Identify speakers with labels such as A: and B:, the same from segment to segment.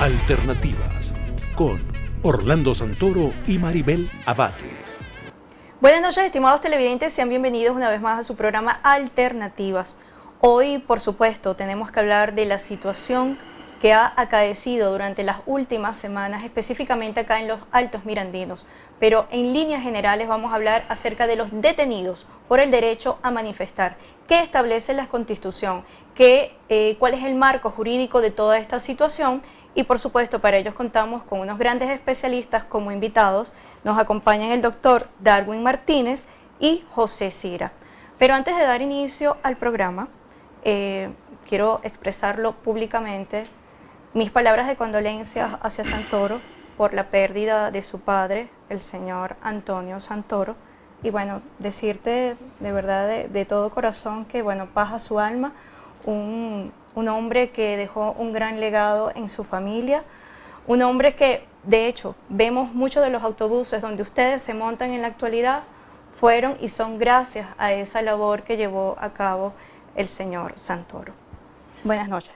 A: Alternativas con Orlando Santoro y Maribel Abate.
B: Buenas noches, estimados televidentes, sean bienvenidos una vez más a su programa Alternativas. Hoy, por supuesto, tenemos que hablar de la situación que ha acaecido durante las últimas semanas, específicamente acá en los Altos Mirandinos. Pero en líneas generales vamos a hablar acerca de los detenidos por el derecho a manifestar. ¿Qué establece la Constitución? ¿Cuál es el marco jurídico de toda esta situación? Y por supuesto, para ellos contamos con unos grandes especialistas como invitados. Nos acompañan el doctor Darwin Martínez y José Cira. Pero antes de dar inicio al programa, quiero expresarlo públicamente, mis palabras de condolencia hacia Santoro por la pérdida de su padre, el señor Antonio Santoro. Y bueno, decirte de verdad, de todo corazón, que bueno, paz a su alma, un hombre que dejó un gran legado en su familia, un hombre que, de hecho, vemos muchos de los autobuses donde ustedes se montan en la actualidad, fueron y son gracias a esa labor que llevó a cabo el señor Santoro. Buenas noches.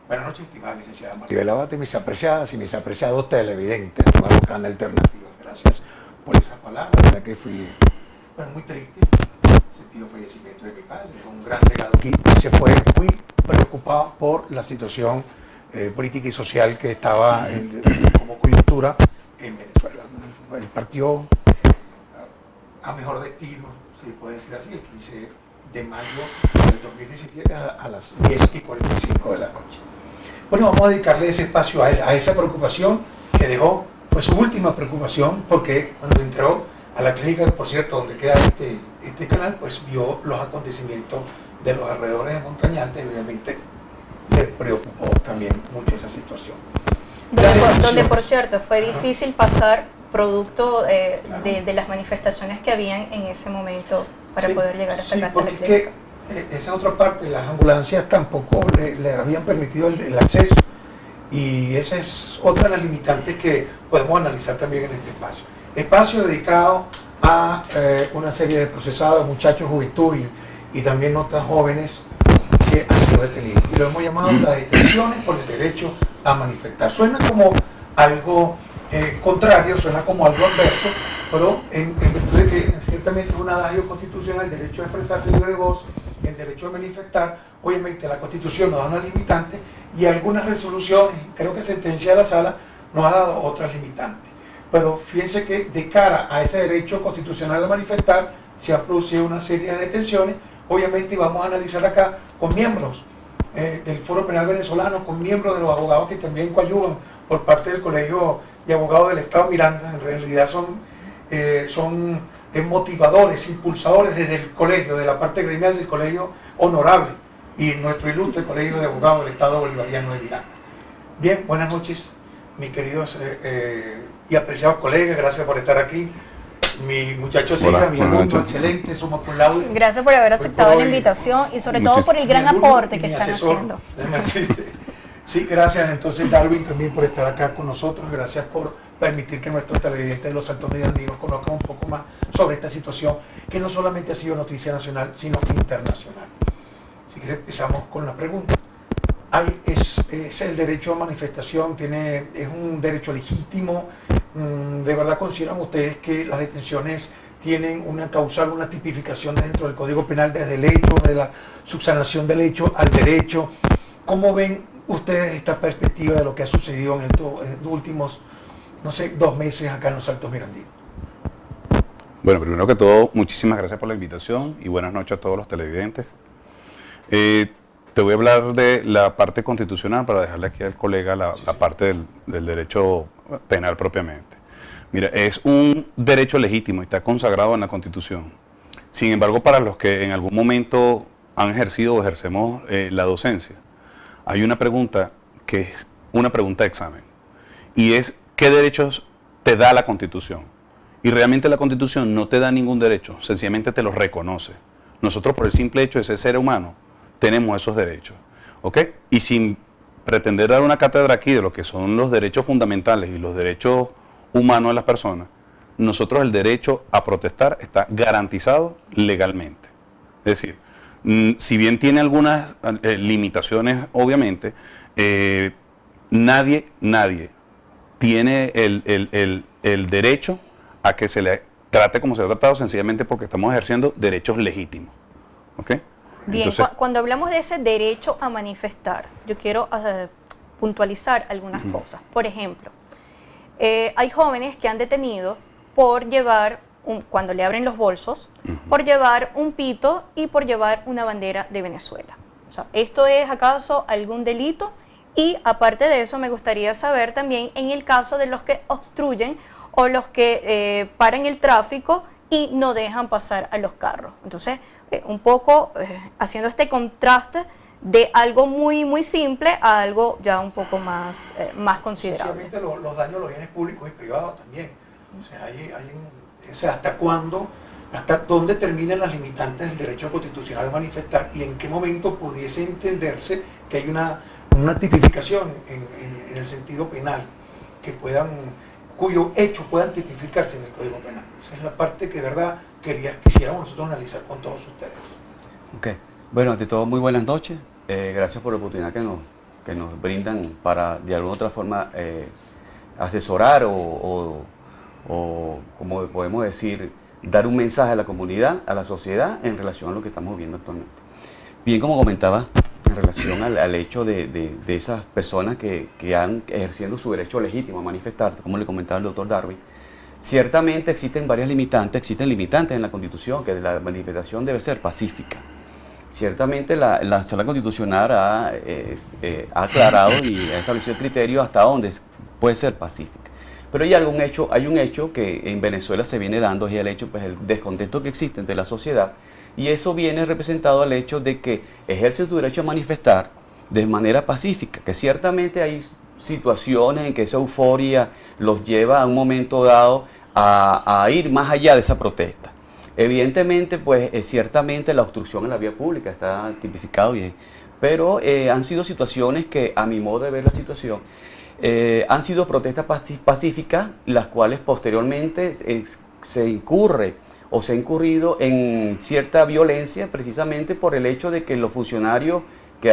C: Buenas noches, estimada licenciada Maribel Abate, mis apreciadas y mis apreciados televidentes de Nuevo Canal Alternativas. Gracias por esas palabras, la verdad que fui muy triste. Sentido fallecimiento de mi padre, un gran legado aquí. Se fue muy preocupado por la situación política y social que estaba como coyuntura en Venezuela. Él partió a mejor destino, se puede decir así, el 15 de mayo del 2017 a las 10:45 de la noche. Bueno, vamos a dedicarle ese espacio a él, a esa preocupación que dejó, pues su última preocupación, porque cuando entró a la clínica, por cierto, donde queda este canal, pues vio los acontecimientos de los alrededores de Montañante y obviamente le preocupó también mucho esa situación.
B: Donde por cierto, fue difícil pasar producto de las manifestaciones que habían en ese momento para poder llegar hasta acá.
C: Porque es que esa otra parte, las ambulancias tampoco le habían permitido el acceso, y esa es otra de las limitantes que podemos analizar también en este espacio dedicado a una serie de procesados, muchachos, juventud y también otras jóvenes que han sido detenidos. Y lo hemos llamado las detenciones por el derecho a manifestar. Suena como algo contrario, suena como algo adverso, pero en virtud de que ciertamente es un adagio constitucional, el derecho a expresarse libre de voz, el derecho a manifestar, obviamente la Constitución nos da una limitante y algunas resoluciones, creo que sentencia de la Sala, nos ha dado otras limitantes. Pero fíjense que de cara a ese derecho constitucional a manifestar se ha producido una serie de detenciones, obviamente, y vamos a analizar acá con miembros del Foro Penal Venezolano, con miembros de los abogados que también coadyuvan por parte del Colegio de Abogados del Estado Miranda. En realidad son motivadores, impulsadores desde el colegio, de la parte gremial del Colegio Honorable y nuestro ilustre Colegio de Abogados del Estado Bolivariano de Miranda. Bien, buenas noches, mis queridos y apreciados colegas, gracias por estar aquí. Mi muchacho Cira, mi alumno, excelente, suma cum laude.
B: Gracias por haber aceptado la invitación y sobre todo por el gran aporte que están haciendo.
C: Sí, gracias entonces Darwin también por estar acá con nosotros, gracias por permitir que nuestros televidentes de los Altos Mirandinos conozcan un poco más sobre esta situación que no solamente ha sido noticia nacional, sino internacional. Si quieres empezamos con la pregunta. ¿Es el derecho a manifestación, es un derecho legítimo? ¿De verdad consideran ustedes que las detenciones tienen una causal, una tipificación dentro del Código Penal desde el hecho, de la subsanación del hecho al derecho? ¿Cómo ven ustedes esta perspectiva de lo que ha sucedido en los últimos, 2 meses acá en los Altos Mirandinos?
D: Bueno, primero que todo, muchísimas gracias por la invitación y buenas noches a todos los televidentes. Te voy a hablar de la parte constitucional para dejarle aquí al colega la parte del derecho penal propiamente. Mira, es un derecho legítimo y está consagrado en la Constitución. Sin embargo, para los que en algún momento han ejercido o ejercemos la docencia, hay una pregunta que es una pregunta de examen, y es ¿qué derechos te da la Constitución? Y realmente la Constitución no te da ningún derecho, sencillamente te los reconoce. Nosotros, por el simple hecho de ser ser humano, tenemos esos derechos, ¿ok? Y sin pretender dar una cátedra aquí de lo que son los derechos fundamentales y los derechos humanos de las personas, nosotros el derecho a protestar está garantizado legalmente. Es decir, si bien tiene algunas limitaciones, obviamente, nadie tiene el derecho a que se le trate como se ha tratado, sencillamente porque estamos ejerciendo derechos legítimos. ¿Ok?
B: Bien,
D: Entonces,
B: cuando hablamos de ese derecho a manifestar, yo quiero puntualizar algunas cosas. Por ejemplo, hay jóvenes que han detenido por llevar, cuando le abren los bolsos, por llevar un pito y por llevar una bandera de Venezuela. O sea, ¿esto es acaso algún delito? Y aparte de eso, me gustaría saber también en el caso de los que obstruyen o los que paran el tráfico y no dejan pasar a los carros. Entonces, un poco haciendo este contraste de algo muy simple a algo ya un poco más considerable.
C: Especialmente los daños a los bienes públicos y privados también. O sea, o sea, hasta dónde terminan las limitantes del derecho constitucional a manifestar y en qué momento pudiese entenderse que hay una tipificación en el sentido penal cuyos hechos puedan tipificarse en el Código Penal. Esa es la parte que de verdad quisiéramos nosotros analizar con todos ustedes.
E: Ok. Bueno, ante todo, muy buenas noches. Gracias por la oportunidad que nos brindan para de alguna otra forma asesorar o como podemos decir, dar un mensaje a la comunidad, a la sociedad en relación a lo que estamos viendo actualmente. Bien, como comentaba, en relación al hecho de esas personas que han ejerciendo su derecho legítimo a manifestar, como le comentaba el doctor Darwin, ciertamente existen limitantes en la Constitución, que la manifestación debe ser pacífica. Ciertamente la Sala Constitucional ha aclarado y ha establecido el criterio hasta dónde puede ser pacífica. Pero hay un hecho que en Venezuela se viene dando, y el hecho, pues el descontento que existe entre la sociedad, y eso viene representado al hecho de que ejercen su derecho a manifestar de manera pacífica, que ciertamente hay situaciones en que esa euforia los lleva a un momento dado a ir más allá de esa protesta. Evidentemente, pues ciertamente la obstrucción en la vía pública está tipificado bien, pero han sido situaciones que, a mi modo de ver la situación, han sido protestas pacíficas, las cuales posteriormente se ha incurrido en cierta violencia, precisamente por el hecho de que los funcionarios que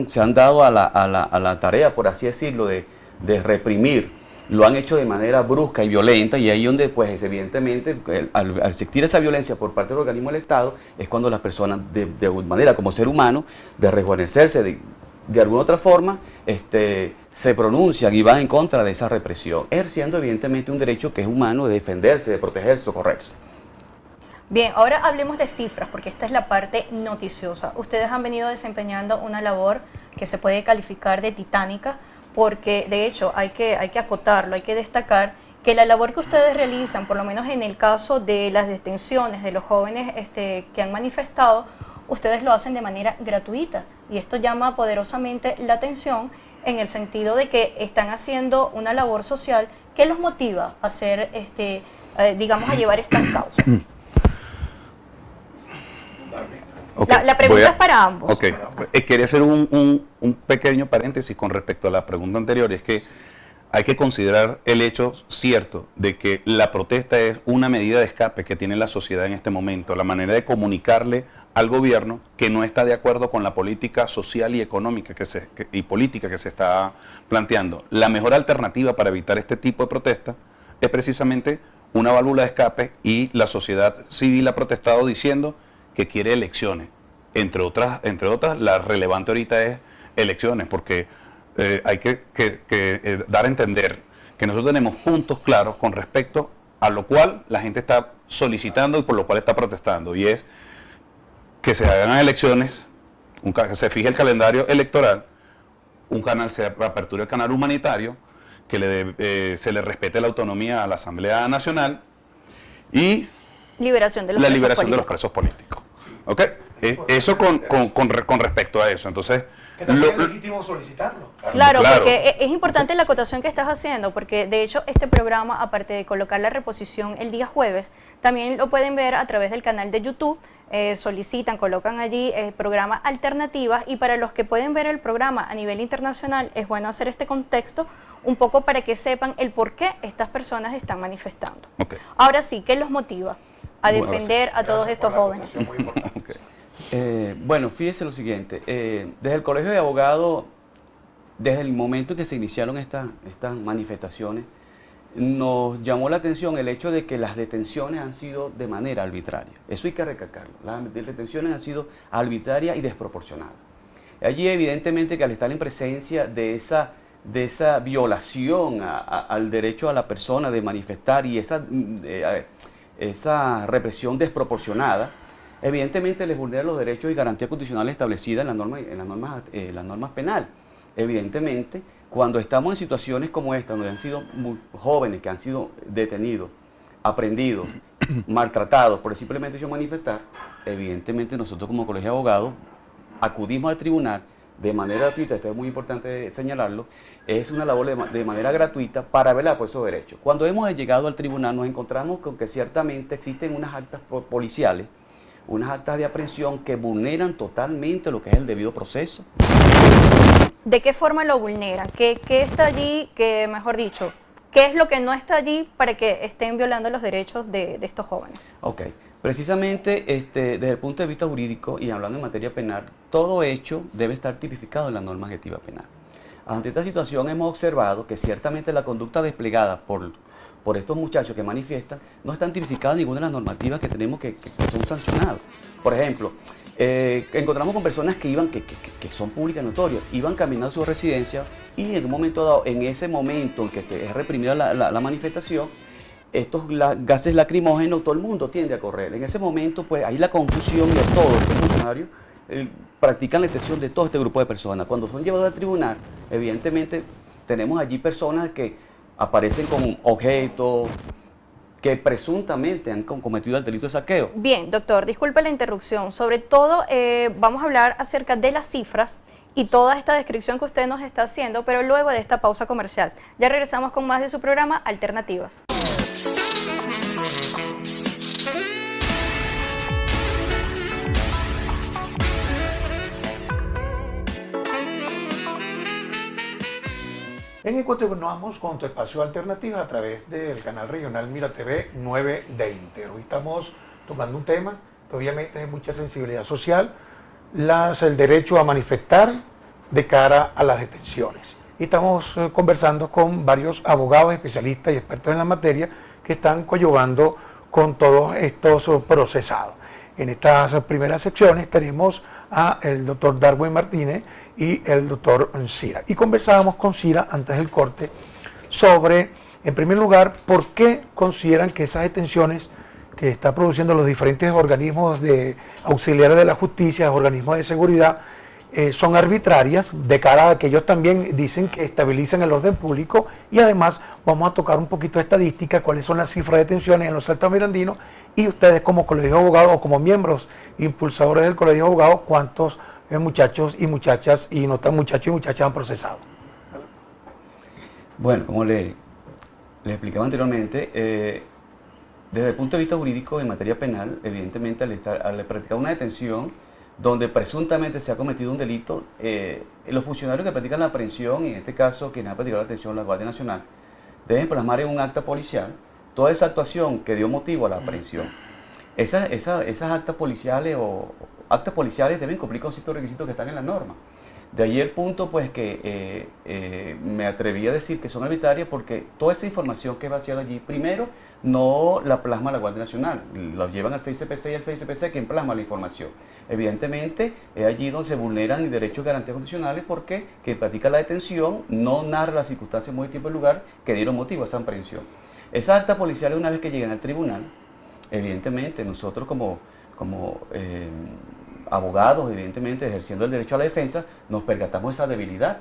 E: se han dado a la tarea, por así decirlo, de reprimir, lo han hecho de manera brusca y violenta, y ahí donde, pues evidentemente, al existir esa violencia por parte del organismo del Estado, es cuando las personas, de manera como ser humano, de rejuvenecerse, de alguna otra forma, se pronuncian y van en contra de esa represión, ejerciendo evidentemente un derecho que es humano de defenderse, de protegerse, socorrerse.
B: Bien, ahora hablemos de cifras, porque esta es la parte noticiosa. Ustedes han venido desempeñando una labor que se puede calificar de titánica, porque de hecho hay que acotarlo, hay que destacar que la labor que ustedes realizan, por lo menos en el caso de las detenciones de los jóvenes que han manifestado, ustedes lo hacen de manera gratuita, y esto llama poderosamente la atención en el sentido de que están haciendo una labor social que los motiva a hacer, digamos, a llevar estas causas.
D: Okay,
B: la pregunta es para ambos.
D: Okay. Quería hacer un pequeño paréntesis con respecto a la pregunta anterior, y es que hay que considerar el hecho cierto de que la protesta es una medida de escape que tiene la sociedad en este momento, la manera de comunicarle al gobierno que no está de acuerdo con la política social y económica y política que se está planteando. La mejor alternativa para evitar este tipo de protesta es precisamente una válvula de escape, y la sociedad civil ha protestado diciendo que quiere elecciones. Entre otras, la relevante ahorita es elecciones, porque hay que dar a entender que nosotros tenemos puntos claros con respecto a lo cual la gente está solicitando y por lo cual está protestando, y es que se hagan elecciones, que se fije el calendario electoral, se aperture el canal humanitario, que se le respete la autonomía a la Asamblea Nacional y
B: liberación de los
D: presos políticos. ¿Ok? Eso con respecto a eso. Entonces,
C: que también es legítimo solicitarlo.
B: Claro, porque es importante la acotación que estás haciendo, porque de hecho este programa, aparte de colocar la reposición el día jueves, también lo pueden ver a través del canal de YouTube. Solicitan, colocan allí programa Alternativas, y para los que pueden ver el programa a nivel internacional es bueno hacer este contexto un poco para que sepan el por qué estas personas están manifestando.
D: Okay.
B: Ahora sí, ¿qué los motiva a defender a todos estos jóvenes?
E: Bueno, fíjese lo siguiente, desde el Colegio de Abogados desde el momento que se iniciaron estas manifestaciones, nos llamó la atención el hecho de que las detenciones han sido de manera arbitraria. Eso hay que recalcarlo. Las detenciones han sido arbitrarias y desproporcionadas. Allí evidentemente que al estar en presencia de esa violación al derecho a la persona de manifestar y esa represión desproporcionada, evidentemente les vulnera los derechos y garantías constitucionales establecidas en las normas penales. Evidentemente, cuando estamos en situaciones como esta, donde han sido jóvenes que han sido detenidos, aprendidos, maltratados por el simplemente hecho de manifestar, evidentemente nosotros como colegio de abogados acudimos al tribunal de manera gratuita. Esto es muy importante señalarlo, es una labor de manera gratuita para velar por esos derechos. Cuando hemos llegado al tribunal nos encontramos con que ciertamente existen unas actas policiales, unas actas de aprehensión que vulneran totalmente lo que es el debido proceso.
B: ¿De qué forma lo vulneran? ¿Qué está allí, mejor dicho, qué es lo que no está allí para que estén violando los derechos de estos jóvenes?
E: Ok, precisamente desde el punto de vista jurídico y hablando en materia penal, todo hecho debe estar tipificado en la norma adjetiva penal. Ante esta situación hemos observado que ciertamente la conducta desplegada por estos muchachos que manifiestan no están tipificadas en ninguna de las normativas que tenemos que son sancionadas. Por ejemplo, encontramos con personas que iban, que son públicas notorias, iban caminando a su residencia y en un momento dado, en ese momento en que se es reprimida la manifestación, estos gases lacrimógenos, todo el mundo tiende a correr. En ese momento, pues, hay la confusión de todos los funcionarios practican la detención de todo este grupo de personas. Cuando son llevados al tribunal, evidentemente, tenemos allí personas que aparecen con objetos que presuntamente han cometido el delito de saqueo.
B: Bien, doctor, disculpe la interrupción. Sobre todo, vamos a hablar acerca de las cifras y toda esta descripción que usted nos está haciendo, pero luego de esta pausa comercial. Ya regresamos con más de su programa Alternativas.
C: En continuamos con tu espacio Alternativas a través del canal regional Mira TV 920. Hoy estamos tomando un tema que obviamente es de mucha sensibilidad social, el derecho a manifestar de cara a las detenciones. Y estamos conversando con varios abogados, especialistas y expertos en la materia que están coadyuvando con todos estos procesados. En estas primeras secciones tenemos a el doctor Darwin Martínez y el doctor Cira. Y conversábamos con Cira antes del corte sobre, en primer lugar, por qué consideran que esas detenciones que están produciendo los diferentes organismos auxiliares de la justicia, organismos de seguridad, son arbitrarias de cara a que ellos también dicen que estabilizan el orden público, y además vamos a tocar un poquito de estadística, cuáles son las cifras de detenciones en los altomirandinos, y ustedes como colegio de abogados o como miembros impulsadores del colegio de abogados, cuántos muchachos y muchachas, y no tan muchachos y muchachas, han procesado.
E: Bueno, como le explicaba anteriormente, desde el punto de vista jurídico en materia penal, evidentemente al practicar una detención donde presuntamente se ha cometido un delito, los funcionarios que practican la aprehensión, y en este caso quienes han practicado la detención, la Guardia Nacional, deben plasmar en un acta policial toda esa actuación que dio motivo a la aprehensión. Esas actas policiales deben cumplir con ciertos requisitos que están en la norma. De ahí el punto, pues, que me atreví a decir que son arbitrarias porque toda esa información que es vaciada allí, primero, no la plasma la Guardia Nacional, la llevan al 6CPC y el 6CPC quien plasma la información. Evidentemente, es allí donde se vulneran derechos y garantías constitucionales porque quien practica la detención no narra las circunstancias, modo y tiempo y lugar que dieron motivo a esa aprehensión. Esas actas policiales, una vez que llegan al tribunal, evidentemente nosotros como abogados, evidentemente ejerciendo el derecho a la defensa, nos percatamos de esa debilidad.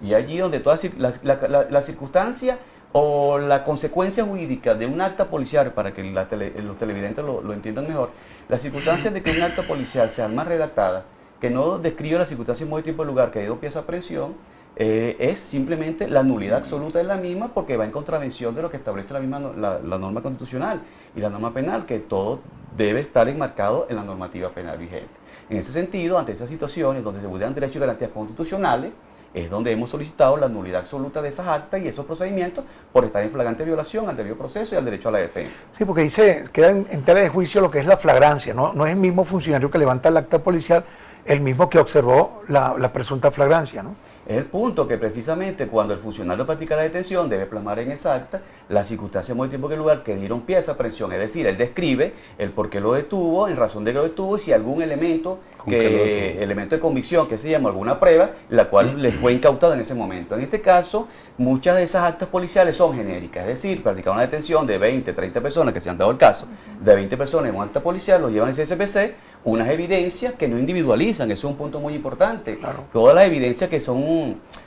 E: Y allí donde todas la circunstancia o la consecuencia jurídica de un acta policial, para que los televidentes lo entiendan mejor, las circunstancias de que un acta policial sea mal redactada, que no describe las circunstancias, modo y tiempo y lugar que dio pie a esa aprehensión, es simplemente la nulidad absoluta de la misma, porque va en contravención de lo que establece la norma constitucional y la norma penal, que todo debe estar enmarcado en la normativa penal vigente. En ese sentido, ante esas situaciones donde se vulneran derechos y garantías constitucionales, es donde hemos solicitado la nulidad absoluta de esas actas y esos procedimientos por estar en flagrante violación al debido proceso y al derecho a la defensa.
C: Sí, porque queda en tela de juicio lo que es la flagrancia, ¿no? No es el mismo funcionario que levanta el acta policial el mismo que observó la presunta flagrancia, ¿no?
E: Es el punto que precisamente cuando el funcionario practica la detención debe plasmar en exacta las circunstancias, modo, tiempo y lugar que dieron pie a esa aprehensión. Es decir, él describe el por qué lo detuvo, en razón de que lo detuvo y si algún elemento, elemento de convicción, que se llama alguna prueba, la cual le fue incautada en ese momento. En este caso, muchas de esas actas policiales son genéricas, es decir, practicar una detención de 20, 30 personas, que se han dado el caso, de 20 personas en un acta policial, lo llevan al CSPC, unas evidencias que no individualizan, eso es un punto muy importante.
C: Claro.
E: Todas las evidencias que son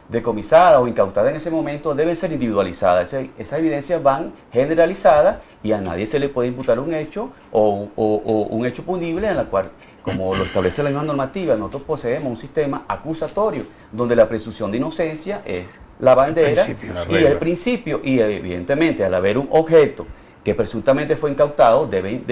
E: decomisadas o incautadas en ese momento deben ser individualizadas. Esas evidencias van generalizadas y a nadie se le puede imputar un hecho o un hecho punible en la cual, como lo establece la misma normativa, nosotros poseemos un sistema acusatorio donde la presunción de inocencia es la bandera y el principio, y evidentemente al haber un objeto que presuntamente fue incautado, debe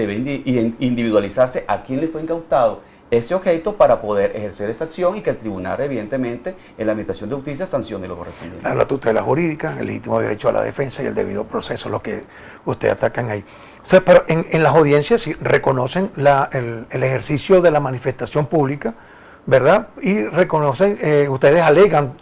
E: individualizarse a quién le fue incautado ese objeto para poder ejercer esa acción y que el tribunal, evidentemente, en la Administración de Justicia sancione lo correspondiente.
C: La tutela jurídica, el legítimo derecho a la defensa y el debido proceso, lo que ustedes atacan ahí. O sea, pero en las audiencias sí reconocen el ejercicio de la manifestación pública, ¿verdad? Y reconocen, ustedes alegan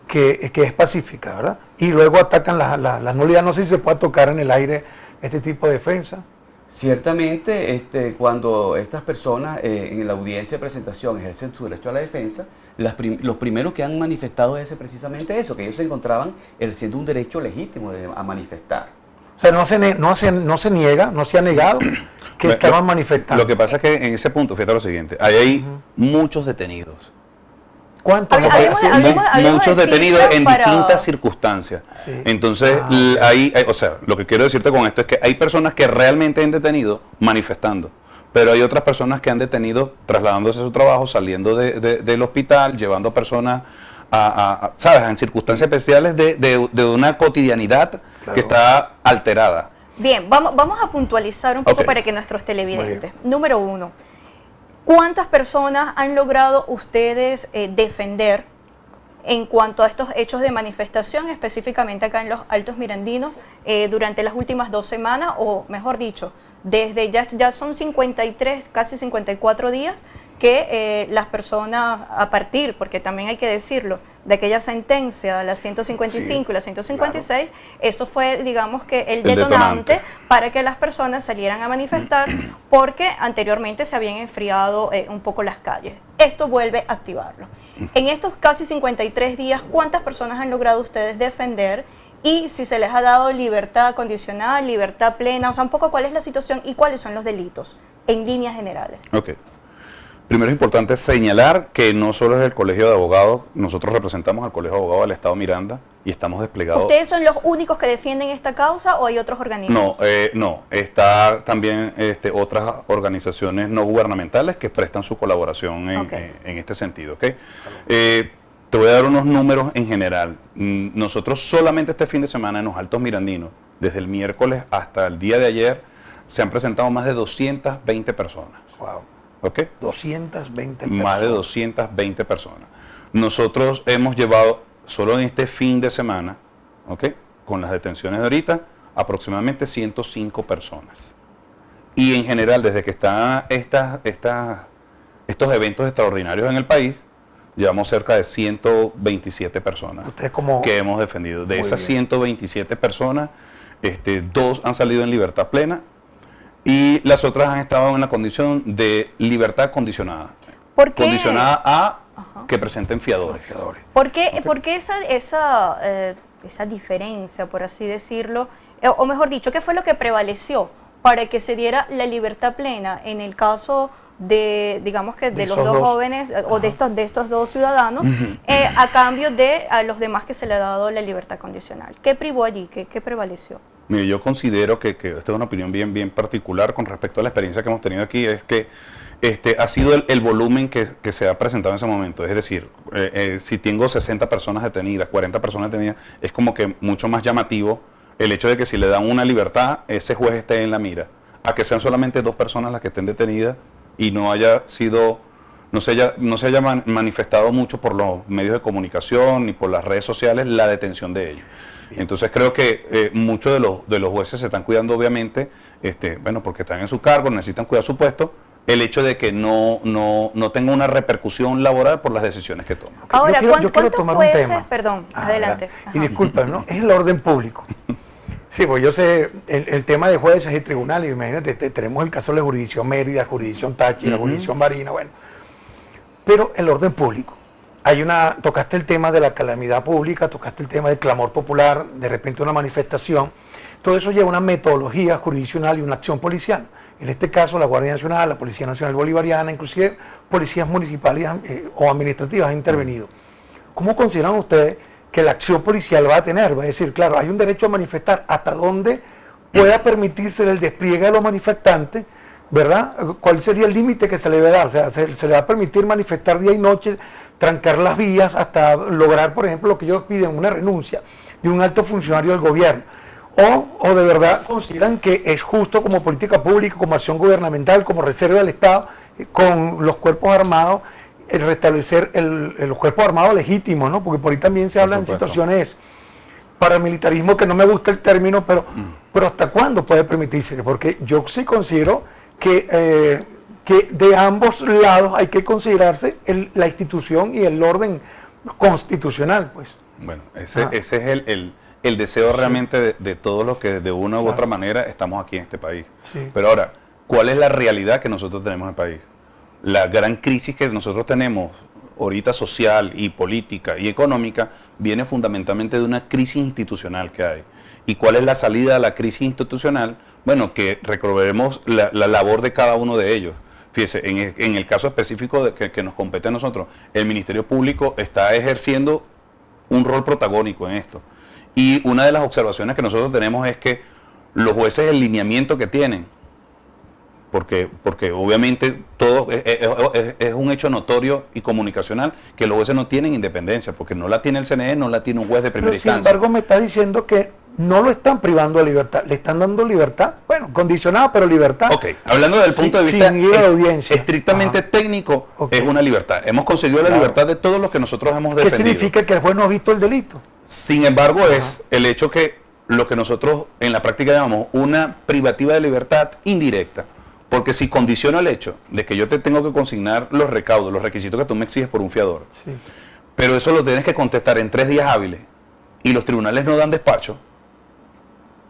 C: que es pacífica, ¿verdad? Y luego atacan las nulidades. No sé si se puede tocar en el aire este tipo de defensa.
E: Ciertamente, cuando estas personas en la audiencia de presentación ejercen su derecho a la defensa, los primeros que han manifestado es precisamente eso, que ellos se encontraban ejerciendo un derecho legítimo a manifestar.
C: O sea, no se niega, no se ha negado que estaban manifestando.
D: Lo que pasa es que en ese punto, fíjate lo siguiente, hay muchos detenidos.
C: ¿Cuántos?
D: Muchos detenidos en distintas circunstancias.
C: Sí.
D: Entonces, o sea, lo que quiero decirte con esto es que hay personas que realmente han detenido manifestando, pero hay otras personas que han detenido trasladándose a su trabajo, saliendo del hospital, llevando personas ¿sabes?, en circunstancias especiales de una cotidianidad que está alterada.
B: Bien, vamos a puntualizar un poco para que nuestros televidentes. Número 1. ¿Cuántas personas han logrado ustedes defender en cuanto a estos hechos de manifestación, específicamente acá en los Altos Mirandinos, durante las últimas 2 semanas, o mejor dicho, desde ya son 53, casi 54 días que las personas, a partir, porque también hay que decirlo, de aquella sentencia, la 155 y la 156, claro, eso fue, digamos que el detonante para que las personas salieran a manifestar, porque anteriormente se habían enfriado un poco las calles. Esto vuelve a activarlo. En estos casi 53 días, ¿cuántas personas han logrado ustedes defender? Y si se les ha dado libertad condicional, libertad plena, o sea, un poco cuál es la situación y cuáles son los delitos, en líneas generales.
D: Ok. Primero es importante señalar que no solo es el Colegio de Abogados, nosotros representamos al Colegio de Abogados del Estado Miranda y estamos desplegados.
B: ¿Ustedes son los únicos que defienden esta causa o hay otros organismos?
D: No, está también otras organizaciones no gubernamentales que prestan su colaboración en este sentido. ¿Okay? Te voy a dar unos números en general. Nosotros solamente este fin de semana en los Altos Mirandinos, desde el miércoles hasta el día de ayer, se han presentado más de 220 personas.
C: Wow.
D: ¿Okay?
C: 220 personas.
D: Más de 220 personas. Nosotros hemos llevado, solo en este fin de semana, ¿okay?, con las detenciones de ahorita, aproximadamente 105 personas. Y en general, desde que están estos eventos extraordinarios en el país, llevamos cerca de 127 personas que hemos defendido. De esas 127 personas, 2 han salido en libertad plena, y las otras han estado en la condición de libertad condicionada.
B: ¿Por qué?
D: Condicionada a que presenten fiadores.
B: ¿Por qué esa diferencia, por así decirlo? O mejor dicho, ¿qué fue lo que prevaleció para que se diera la libertad plena en el caso de, digamos que de los dos jóvenes o de estos 2 ciudadanos, a cambio de a los demás que se le ha dado la libertad condicional? ¿Qué privó allí? ¿Qué prevaleció?
D: Mire, yo considero que esta es una opinión bien particular con respecto a la experiencia que hemos tenido aquí, es que ha sido el volumen que se ha presentado en ese momento. Es decir, si tengo 60 personas detenidas, 40 personas detenidas, es como que mucho más llamativo el hecho de que si le dan una libertad, ese juez esté en la mira, a que sean solamente 2 personas las que estén detenidas y no se haya manifestado mucho por los medios de comunicación ni por las redes sociales la detención de ellos. Entonces creo que muchos de los jueces se están cuidando, obviamente, bueno, porque están en su cargo, necesitan cuidar su puesto, el hecho de que no tenga una repercusión laboral por las decisiones que toma.
B: Ahora,
C: yo quiero
B: ¿cuántos
C: tomar
B: jueces?
C: un tema.
B: Perdón, adelante.
C: Y disculpa, ¿no? Es el orden público. Sí, pues yo sé, el tema de jueces y tribunales, imagínate, tenemos el caso de la jurisdicción Mérida, jurisdicción Táchira, jurisdicción Marina, bueno. Pero el orden público. Tocaste el tema de la calamidad pública, tocaste el tema del clamor popular, de repente una manifestación. Todo eso lleva una metodología jurisdiccional y una acción policial. En este caso, la Guardia Nacional, la Policía Nacional Bolivariana, inclusive policías municipales o administrativas han intervenido. ¿Cómo consideran ustedes que la acción policial va a tener? Va a decir, claro, hay un derecho a manifestar, hasta dónde pueda permitirse el despliegue de los manifestantes, ¿verdad? ¿Cuál sería el límite que se le va a dar? O sea, se le va a permitir manifestar día y noche, trancar las vías, hasta lograr, por ejemplo, lo que ellos piden, una renuncia de un alto funcionario del gobierno. O de verdad consideran que es justo como política pública, como acción gubernamental, como reserva del Estado, con los cuerpos armados, el restablecer los cuerpos armados legítimos, ¿no? Porque por ahí también se hablan de situaciones paramilitarismo, que no me gusta el término, pero ¿hasta cuándo puede permitirse? Porque yo sí considero que de ambos lados hay que considerarse la institución y el orden constitucional, pues.
D: Bueno, ese es el deseo realmente de todos los que de una u otra manera estamos aquí en este país.
C: Sí.
D: Pero ahora, ¿cuál es la realidad que nosotros tenemos en el país? La gran crisis que nosotros tenemos ahorita, social y política y económica, viene fundamentalmente de una crisis institucional que hay. ¿Y cuál es la salida de la crisis institucional? Bueno, que recordemos la labor de cada uno de ellos. Fíjese, en el caso específico que nos compete a nosotros, el Ministerio Público está ejerciendo un rol protagónico en esto. Y una de las observaciones que nosotros tenemos es que los jueces, el lineamiento que tienen, porque obviamente todo es un hecho notorio y comunicacional, que los jueces no tienen independencia, porque no la tiene el CNE, no la tiene un juez de primera instancia.
C: Sin embargo, me está diciendo que no lo están privando de libertad, le están dando libertad, bueno, condicionada, pero libertad.
D: Ok, hablando desde el punto de vista
C: sin ir a la audiencia,
D: estrictamente técnico, es una libertad. Hemos conseguido la libertad de todos los que nosotros hemos defendido.
C: ¿Qué significa que el juez no ha visto el delito?
D: Sin embargo, es el hecho que lo que nosotros en la práctica llamamos una privativa de libertad indirecta. Porque si condiciona el hecho de que yo te tengo que consignar los recaudos, los requisitos que tú me exiges por un fiador,
C: Sí.
D: pero eso lo tienes que contestar en 3 días hábiles y los tribunales no dan despacho,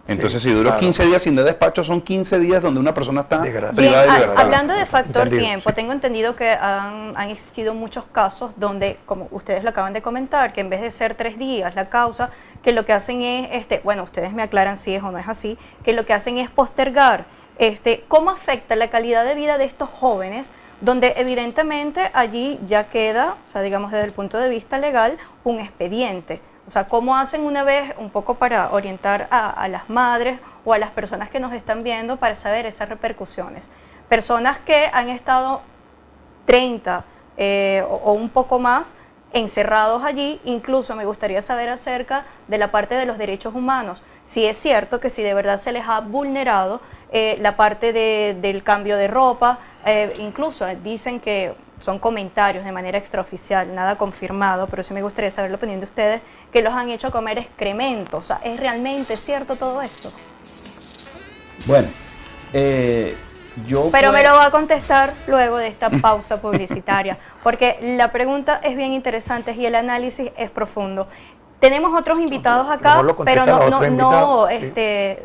D: entonces si duro 15 días sin dar despacho, son 15 días donde una persona está privada de libertad.
B: Hablando de factor
C: Entendido.
B: tiempo, tengo entendido que han existido muchos casos donde, como ustedes lo acaban de comentar, que en vez de ser 3 días la causa, que lo que hacen es, bueno, ustedes me aclaran si es o no es así, que lo que hacen es postergar. ¿Cómo afecta la calidad de vida de estos jóvenes, donde evidentemente allí ya queda, o sea, digamos desde el punto de vista legal, un expediente? O sea, ¿cómo hacen una vez, un poco para orientar a las madres o a las personas que nos están viendo para saber esas repercusiones? Personas que han estado 30 o un poco más encerrados allí, incluso me gustaría saber acerca de la parte de los derechos humanos. Si es cierto que si de verdad se les ha vulnerado la parte del cambio de ropa, incluso dicen que son comentarios de manera extraoficial, nada confirmado, pero sí me gustaría saber la opinión de ustedes, que los han hecho comer excrementos. O sea, ¿es realmente cierto todo esto?
E: Bueno,
B: Pero me lo va a contestar luego de esta pausa publicitaria, porque la pregunta es bien interesante y el análisis es profundo. Tenemos otros invitados acá, pero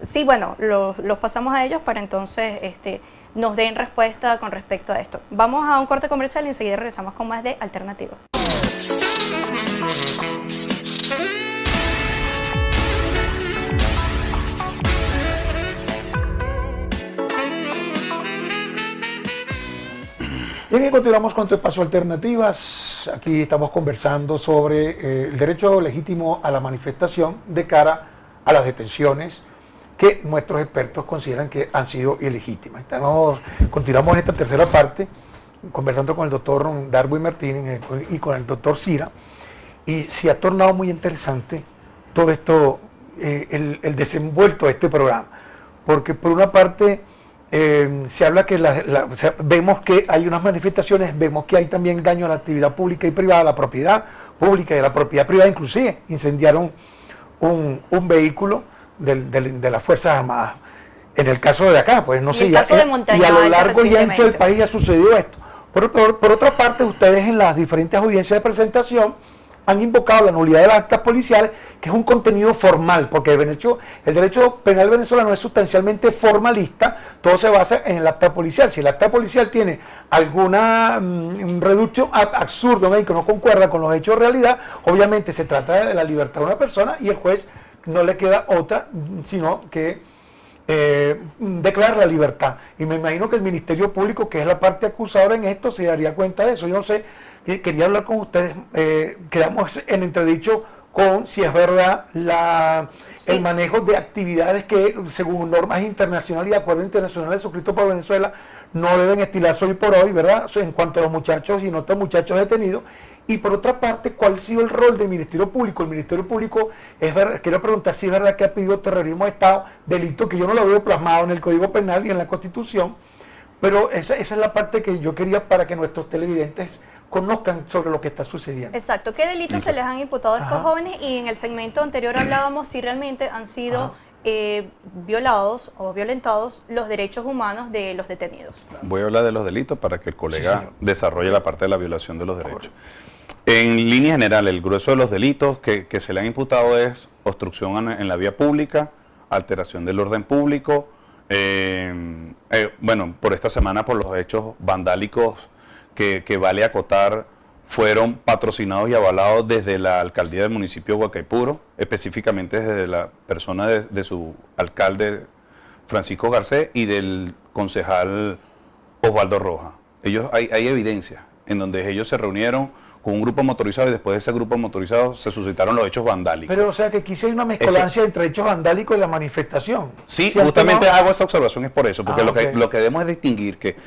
B: sí, bueno, los pasamos a ellos para entonces nos den respuesta con respecto a esto. Vamos a un corte comercial y enseguida regresamos con más de Alternativas.
C: Bien, y continuamos con tu espacio Alternativas. Aquí estamos conversando sobre el derecho legítimo a la manifestación de cara a las detenciones que nuestros expertos consideran que han sido ilegítimas. Continuamos esta tercera parte conversando con el doctor Darwin Martínez y con el doctor Cira, y se ha tornado muy interesante todo esto, el desenvuelto de este programa, porque por una parte se habla que vemos que hay unas manifestaciones, vemos que hay también daño a la actividad pública y privada, a la propiedad pública y a la propiedad privada, inclusive incendiaron un vehículo de las Fuerzas Armadas. En el caso de acá, pues no
B: En
C: sé,
B: el caso de Montaña
C: y a lo
B: Alta
C: largo y ancho del
B: recientemente.
C: país ha sucedido esto. Por otra parte, ustedes en las diferentes audiencias de presentación han invocado la nulidad de las actas policiales, que es un contenido formal, porque el derecho penal venezolano es sustancialmente formalista, todo se basa en el acta policial. Si el acta policial tiene alguna reducción absurdo, que no concuerda con los hechos de realidad, obviamente se trata de la libertad de una persona y el juez no le queda otra, sino que declarar la libertad. Y me imagino que el Ministerio Público, que es la parte acusadora en esto, se daría cuenta de eso. Yo no sé, quería hablar con ustedes, quedamos en entredicho con si es verdad el manejo de actividades que, según normas internacionales y acuerdos internacionales suscritos por Venezuela, no deben estilarse hoy por hoy, ¿verdad? En cuanto a los muchachos y no estos muchachos detenidos. Y por otra parte, ¿cuál ha sido el rol del Ministerio Público? El Ministerio Público, es verdad, quiero preguntar si es verdad que ha pedido terrorismo de Estado, delito que yo no lo veo plasmado en el Código Penal y en la Constitución, pero esa es la parte que yo quería para que nuestros televidentes conozcan sobre lo que está sucediendo.
B: Exacto. ¿Qué delitos se les han imputado a estos
C: Ajá.
B: jóvenes? Y en el segmento anterior hablábamos si realmente han sido violados o violentados los derechos humanos de los detenidos.
D: Voy a hablar de los delitos para que el
C: Sí,
D: colega
C: señor.
D: desarrolle la parte de la violación de los derechos. En línea general, el grueso de los delitos que se le han imputado es obstrucción en la vía pública, alteración del orden público, bueno, por esta semana por los hechos vandálicos que vale acotar fueron patrocinados y avalados desde la alcaldía del municipio de Huacaipuro, específicamente desde la persona de su alcalde Francisco Garcés y del concejal Osvaldo Rojas. Hay evidencia en donde ellos se reunieron con un grupo motorizado y después de ese grupo motorizado se suscitaron los hechos vandálicos.
C: Pero, o sea, que aquí sí hay una mezcolancia entre hechos vandálicos y la manifestación.
D: Sí,
C: ¿Cierto,
D: justamente
C: no?
D: hago esa observación es por eso, porque
C: Ah, ok.
D: lo que debemos es distinguir que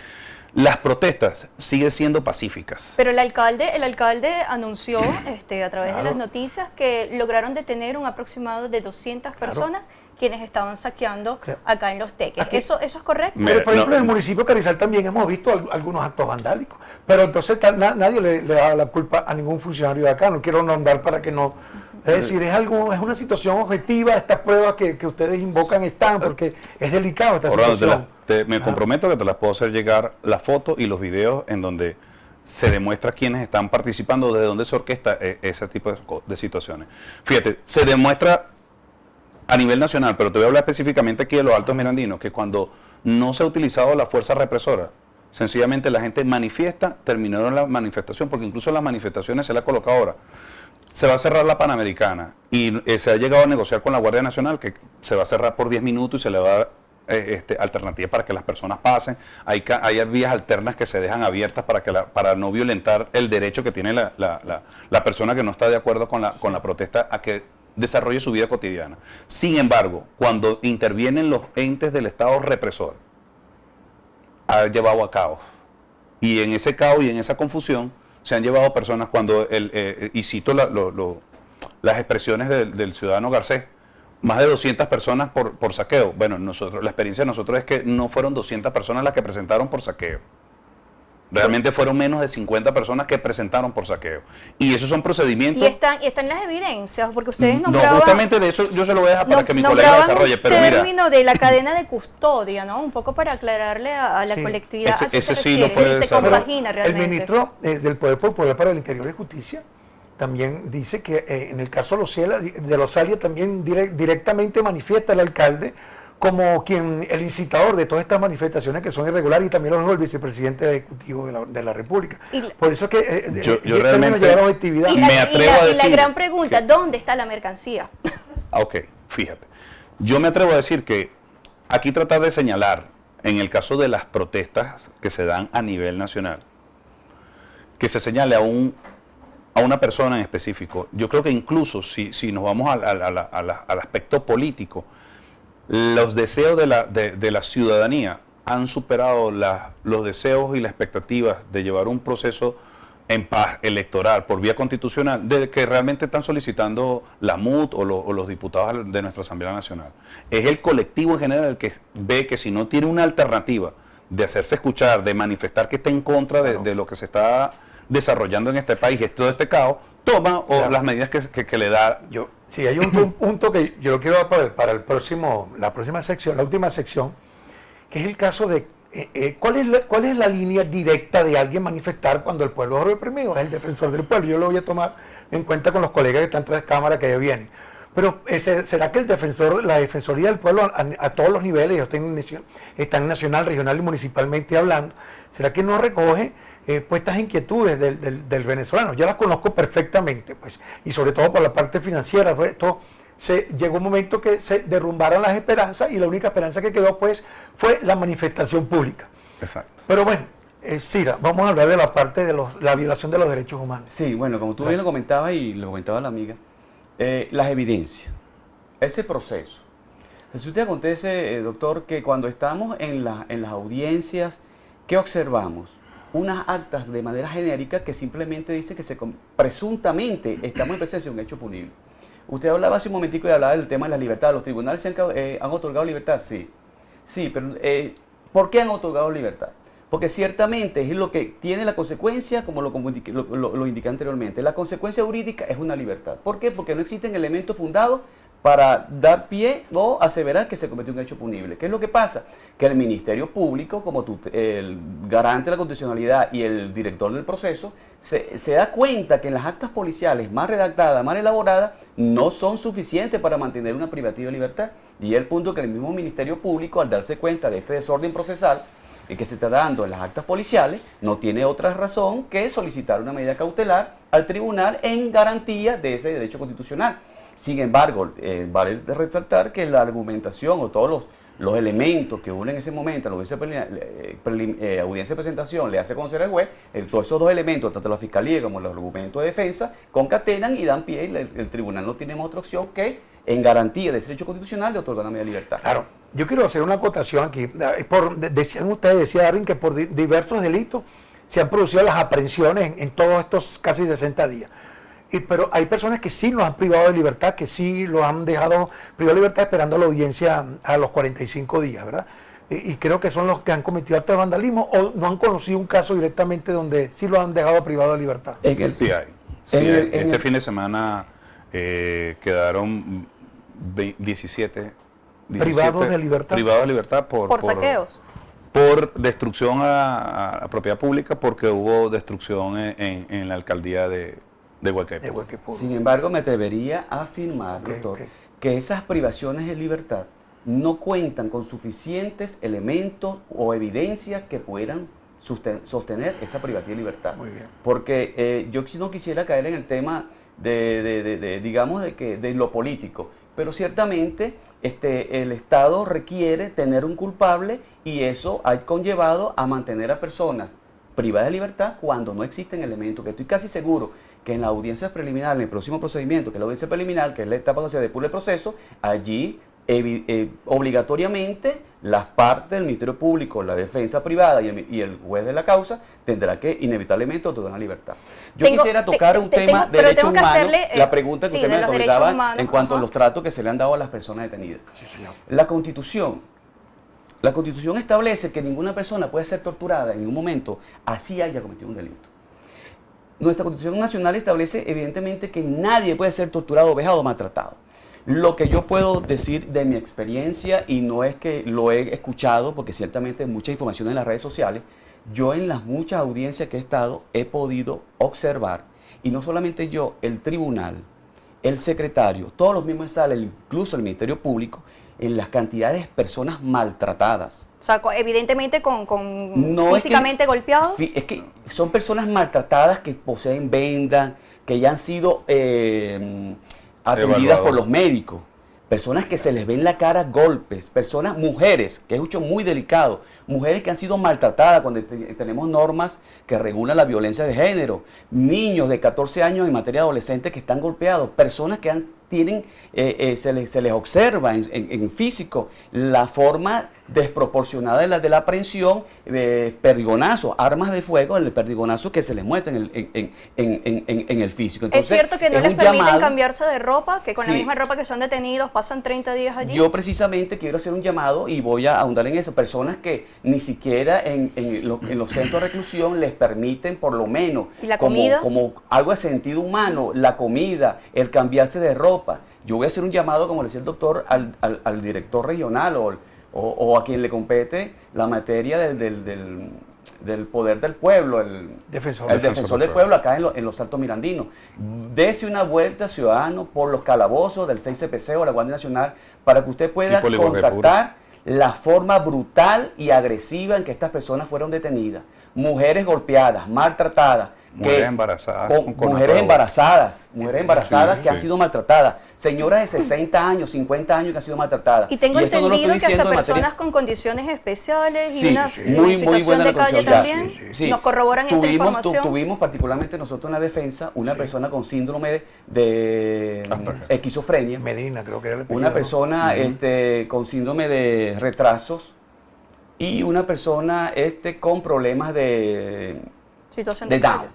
D: las protestas siguen siendo pacíficas.
B: Pero el alcalde anunció a través de
C: Claro.
B: las noticias que lograron detener un aproximado de 200 personas quienes estaban saqueando
C: Claro.
B: acá en Los Teques.
C: Aquí-
B: ¿Eso es correcto?
D: Mira,
C: Pero, por ejemplo,
D: no,
C: en el municipio de Carizal también hemos visto algunos actos vandálicos, pero entonces nadie le da la culpa a ningún funcionario de acá, no quiero nombrar para que no... Es decir, es una situación objetiva, estas pruebas que ustedes invocan están, porque es delicado esta
D: Orlando,
C: situación.
D: me comprometo que te las puedo hacer llegar las fotos y los videos en donde se demuestra quiénes están participando, de dónde se orquesta ese tipo de situaciones. Fíjate, se demuestra a nivel nacional, pero te voy a hablar específicamente aquí de los Altos Mirandinos, que cuando no se ha utilizado la fuerza represora, sencillamente la gente manifiesta, terminaron la manifestación, porque incluso en las manifestaciones se le ha colocado ahora. Se va a cerrar la Panamericana y se ha llegado a negociar con la Guardia Nacional que se va a cerrar por 10 minutos y se le va a dar alternativas para que las personas pasen. Hay vías alternas que se dejan abiertas para no violentar el derecho que tiene la persona que no está de acuerdo con la protesta a que desarrolle su vida cotidiana. Sin embargo, cuando intervienen los entes del Estado represor, ha llevado a caos. Y en ese caos y en esa confusión se han llevado personas cuando, y cito las expresiones del ciudadano Garcés, más de 200 personas por saqueo. Bueno, la experiencia de nosotros es que no fueron 200 personas las que presentaron por saqueo. Realmente fueron menos de 50 personas que presentaron por saqueo. Y esos son procedimientos...
B: Y están las evidencias, porque ustedes
D: No,
B: nombraban...
D: justamente de eso yo se lo voy a dejar para que mi colega
B: nombraban
D: desarrolle, pero
B: un
D: mira...
B: término de la cadena de custodia, ¿no? Un poco para aclararle a la
C: Sí.
B: colectividad a qué
D: Ese
B: se
D: sí lo
B: refiere,
D: puede
B: si se
D: desarrollar.
B: compagina
C: El
B: realmente.
C: ministro del Poder Popular para el Interior y Justicia también dice que en el caso de Losalia también directamente manifiesta al alcalde como el incitador de todas estas manifestaciones que son irregulares, y también lo dijo el vicepresidente ejecutivo de la República.
B: Por
C: eso es que
D: yo realmente
C: llegar a la objetividad.
D: me atrevo a
B: y la
D: decir
B: gran pregunta,
D: que-
B: ¿dónde está la mercancía?
D: Ok, fíjate. Yo me atrevo a decir que aquí tratar de señalar, en el caso de las protestas que se dan a nivel nacional, que se señale a una persona en específico, yo creo que incluso si nos vamos al aspecto político, los deseos de la ciudadanía han superado los deseos y las expectativas de llevar un proceso en paz electoral por vía constitucional de que realmente están solicitando la MUT o los diputados de nuestra Asamblea Nacional. Es el colectivo en general el que ve que si no tiene una alternativa de hacerse escuchar, de manifestar que está en contra de lo que se está desarrollando en este país, todo este caos, toma las medidas que le da.
C: Sí, hay un punto que yo lo quiero dar para la próxima sección, la última sección, que es el caso de ¿cuál es la línea directa de alguien manifestar cuando el pueblo es reprimido? Es el defensor del pueblo. Yo lo voy a tomar en cuenta con los colegas que están tras cámara que ya vienen. Pero ¿será que la Defensoría del Pueblo a todos los niveles, están nacional, regional y municipalmente hablando, será que no recoge pues estas inquietudes del venezolano? Yo las conozco perfectamente, pues, y sobre todo por la parte financiera. Pues, llegó un momento que se derrumbaron las esperanzas y la única esperanza que quedó pues fue la manifestación pública.
D: Exacto.
C: Pero bueno, Cira, vamos a hablar de la parte de la violación de los derechos humanos.
E: Sí, bueno, como tú bien lo comentabas y lo comentaba la amiga, las evidencias, ese proceso. Resulta acontece, doctor, que cuando estamos en las audiencias, ¿qué observamos? Unas actas de manera genérica que simplemente dice que presuntamente estamos en presencia de un hecho punible. Usted hablaba hace un momentico y hablaba del tema de la libertad. ¿Los tribunales han otorgado libertad? Sí. Sí, pero ¿por qué han otorgado libertad? Porque ciertamente es lo que tiene la consecuencia, como lo indiqué anteriormente. La consecuencia jurídica es una libertad. ¿Por qué? Porque no existen elementos fundados para dar pie o aseverar que se cometió un hecho punible. ¿Qué es lo que pasa? Que el Ministerio Público, como el garante de la constitucionalidad y el director del proceso, se da cuenta que en las actas policiales más redactadas, más elaboradas, no son suficientes para mantener una privativa de libertad. Y es el punto que el mismo Ministerio Público, al darse cuenta de este desorden procesal que se está dando en las actas policiales, no tiene otra razón que solicitar una medida cautelar al tribunal en garantía de ese derecho constitucional. Sin embargo, vale resaltar que la argumentación o todos los elementos que uno en ese momento, la audiencia de presentación le hace conocer al juez, todos esos dos elementos, tanto la fiscalía como los argumentos de defensa, concatenan y dan pie, el tribunal no tiene otra opción que, en garantía de ese derecho constitucional, de otorgar una medida de libertad.
C: Claro, yo quiero hacer una acotación aquí. Decían ustedes, decía Darwin, que por diversos delitos se han producido las aprehensiones en todos estos casi 60 días. Pero hay personas que sí los han privado de libertad, que sí los han dejado privado de libertad esperando la audiencia a los 45 días, ¿verdad? Y creo que son los que han cometido actos de vandalismo o no han conocido un caso directamente donde sí los han dejado privado de libertad.
D: Sí hay. Este fin de semana quedaron 17
C: privados de libertad.
D: Privados de libertad por
B: saqueos.
D: Por destrucción a propiedad pública, porque hubo destrucción en la alcaldía de Guaycaipuro.
E: Sin embargo, me atrevería a afirmar, doctor, que esas privaciones de libertad no cuentan con suficientes elementos o evidencias que puedan sostener esa privativa de libertad.
C: Muy bien.
E: Porque yo no quisiera caer en el tema de lo político, pero ciertamente el Estado requiere tener un culpable y eso ha conllevado a mantener a personas privadas de libertad cuando no existen elementos, que estoy casi seguro que en la audiencia preliminar, en el próximo procedimiento, que es la audiencia preliminar, que es la etapa donde se depura el proceso, allí obligatoriamente las partes del Ministerio Público, la defensa privada y el juez de la causa tendrá que inevitablemente otorgar una libertad. Yo quisiera tocar un tema de derechos humanos, la pregunta que usted me comentaba en cuanto a los tratos que se le han dado a las personas detenidas.
C: Sí, señor.
E: La Constitución establece que ninguna persona puede ser torturada en ningún momento, así haya cometido un delito. Nuestra Constitución Nacional establece evidentemente que nadie puede ser torturado, vejado o maltratado. Lo que yo puedo decir de mi experiencia, y no es que lo he escuchado, porque ciertamente hay mucha información en las redes sociales, yo en las muchas audiencias que he estado he podido observar, y no solamente yo, el tribunal, el secretario, todos los mismos salen, incluso el Ministerio Público, en las cantidades de personas maltratadas.
B: O sea, evidentemente físicamente golpeados.
E: Es que son personas maltratadas que poseen vendas, que ya han sido atendidas por los médicos, personas que se les ven la cara golpes, personas, mujeres, que es un hecho muy delicado, mujeres que han sido maltratadas cuando tenemos normas que regulan la violencia de género, niños de 14 años en materia adolescente que están golpeados, personas que se les observa en físico la forma desproporcionada de la aprehensión, perdigonazos, armas de fuego, el perdigonazo que se les muestra en el físico. Entonces,
B: ¿es cierto que no les permiten cambiarse de ropa, que con la misma ropa que son detenidos pasan 30 días allí?
E: Yo precisamente quiero hacer un llamado y voy a ahondar en eso, personas que ni siquiera en los centros de reclusión les permiten por lo menos
B: ¿y la comida?
E: Como algo de sentido humano, la comida, el cambiarse de ropa. Yo voy a hacer un llamado, como le decía el doctor, al director regional o a quien le compete la materia del poder del pueblo, el defensor del pueblo acá en los Altos Mirandinos. Dese una vuelta, ciudadano, por los calabozos del 6CPC o la Guardia Nacional para que usted pueda contactar la forma brutal y agresiva en que estas personas fueron detenidas. Mujeres golpeadas, maltratadas.
D: Mujeres embarazadas.
E: Mujeres embarazadas que han sido maltratadas. Señoras de 60 años, 50 años que han sido maltratadas.
B: Y tengo entendido que hasta personas con condiciones especiales y una situación de calle también nos corroboran esta información.
E: Tuvimos particularmente nosotros en la defensa una persona con síndrome de esquizofrenia.
C: Medina, creo que era el apellido.
E: Una persona con síndrome de retrasos y una persona con problemas de Down.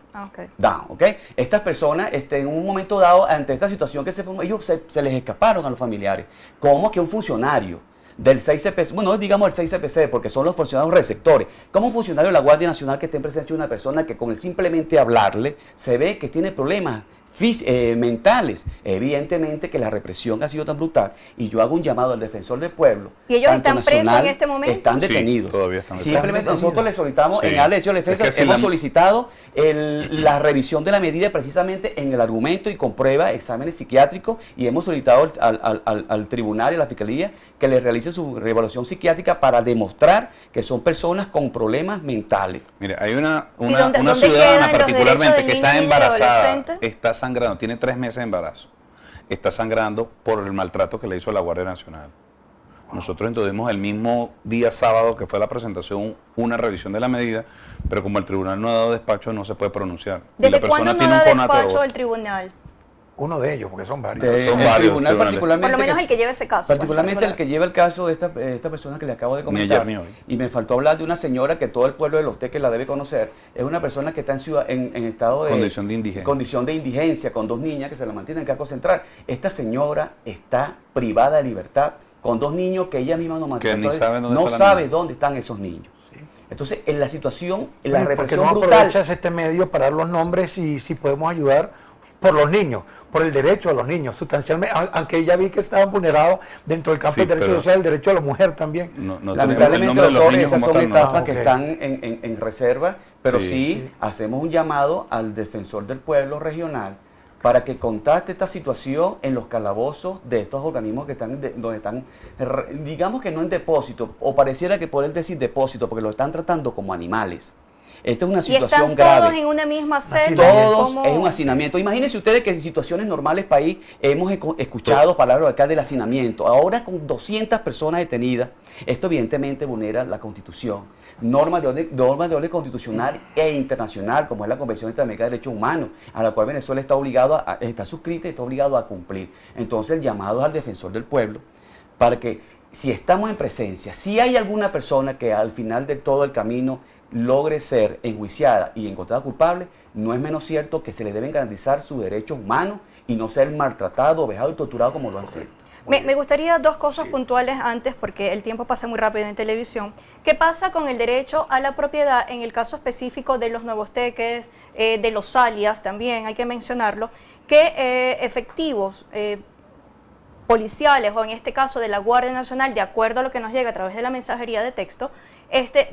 E: Down, ¿ok? Estas personas, en un momento dado, ante esta situación que se formó, ellos se les escaparon a los familiares. ¿Cómo que un funcionario del 6CPC, bueno, digamos el 6CPC, porque son los funcionarios receptores, como un funcionario de la Guardia Nacional que esté en presencia de una persona que con el simplemente hablarle, se ve que tiene problemas mentales? Evidentemente que la represión ha sido tan brutal, y yo hago un llamado al defensor del pueblo.
B: ¿Y ellos están presos en este momento?
E: Están detenidos.
D: Sí, todavía están detenidos.
E: Simplemente nosotros les solicitamos, en la Dirección de Defensa, hemos solicitado la revisión de la medida precisamente en el argumento y con prueba, exámenes psiquiátricos, y hemos solicitado al tribunal y a la fiscalía que les realicen su reevaluación psiquiátrica para demostrar que son personas con problemas mentales.
D: Mire, hay una ciudadana particularmente que está embarazada, está sangrando, tiene 3 meses de embarazo, está sangrando por el maltrato que le hizo a la Guardia Nacional. Nosotros tuvimos el mismo día sábado que fue la presentación una revisión de la medida, pero como el tribunal no ha dado despacho no se puede pronunciar.
B: ¿Desde cuándo no da despacho el tribunal?
C: Uno de ellos, porque son varios.
E: Son varios tribunal, particularmente,
B: por lo menos el que lleva ese caso.
E: Particularmente el que lleva el caso de esta persona que le acabo de comentar.
D: Ni ayer ni hoy.
E: Y me faltó hablar de una señora que todo el pueblo de Los Teques la debe conocer. Es una persona que está en estado de condición de indigencia, con 2 niñas que se la mantienen en Carco Central. Esta señora está privada de libertad con 2 niños que ella misma no mantiene. No sabe dónde están esos niños. Entonces, en la situación, en la represión
C: no
E: brutal.
C: Aprovechas este medio para dar los nombres y si podemos ayudar por los niños, por el derecho a los niños, sustancialmente, aunque ya vi que estaban vulnerados dentro del campo del derecho social, el derecho a la mujer también.
E: Lamentablemente, doctor, esas son etapas que están en reserva, pero sí hacemos un llamado al defensor del pueblo regional para que contacte esta situación en los calabozos de estos organismos que están donde están, digamos que no en depósito, o pareciera que poder decir depósito, porque lo están tratando como animales. Esta es una situación grave.
B: Todos en una misma celda.
E: Todos en un hacinamiento. Imagínense ustedes que en situaciones normales país hemos escuchado palabras acá del hacinamiento. Ahora con 200 personas detenidas, esto evidentemente vulnera la Constitución. Normas de orden constitucional e internacional, como es la Convención Interamericana de Derechos Humanos, a la cual Venezuela está suscrita y está obligado a cumplir. Entonces el llamado es al defensor del pueblo para que, si estamos en presencia, si hay alguna persona que al final de todo el camino logre ser enjuiciada y encontrada culpable, no es menos cierto que se le deben garantizar sus derechos humanos y no ser maltratado, vejado y torturado como lo han sido.
B: Me gustaría 2 cosas puntuales antes, porque el tiempo pasa muy rápido en televisión. ¿Qué pasa con el derecho a la propiedad en el caso específico de los Nuevos Teques, de los alias también, hay que mencionarlo, que efectivos policiales, o en este caso de la Guardia Nacional, de acuerdo a lo que nos llega a través de la mensajería de texto,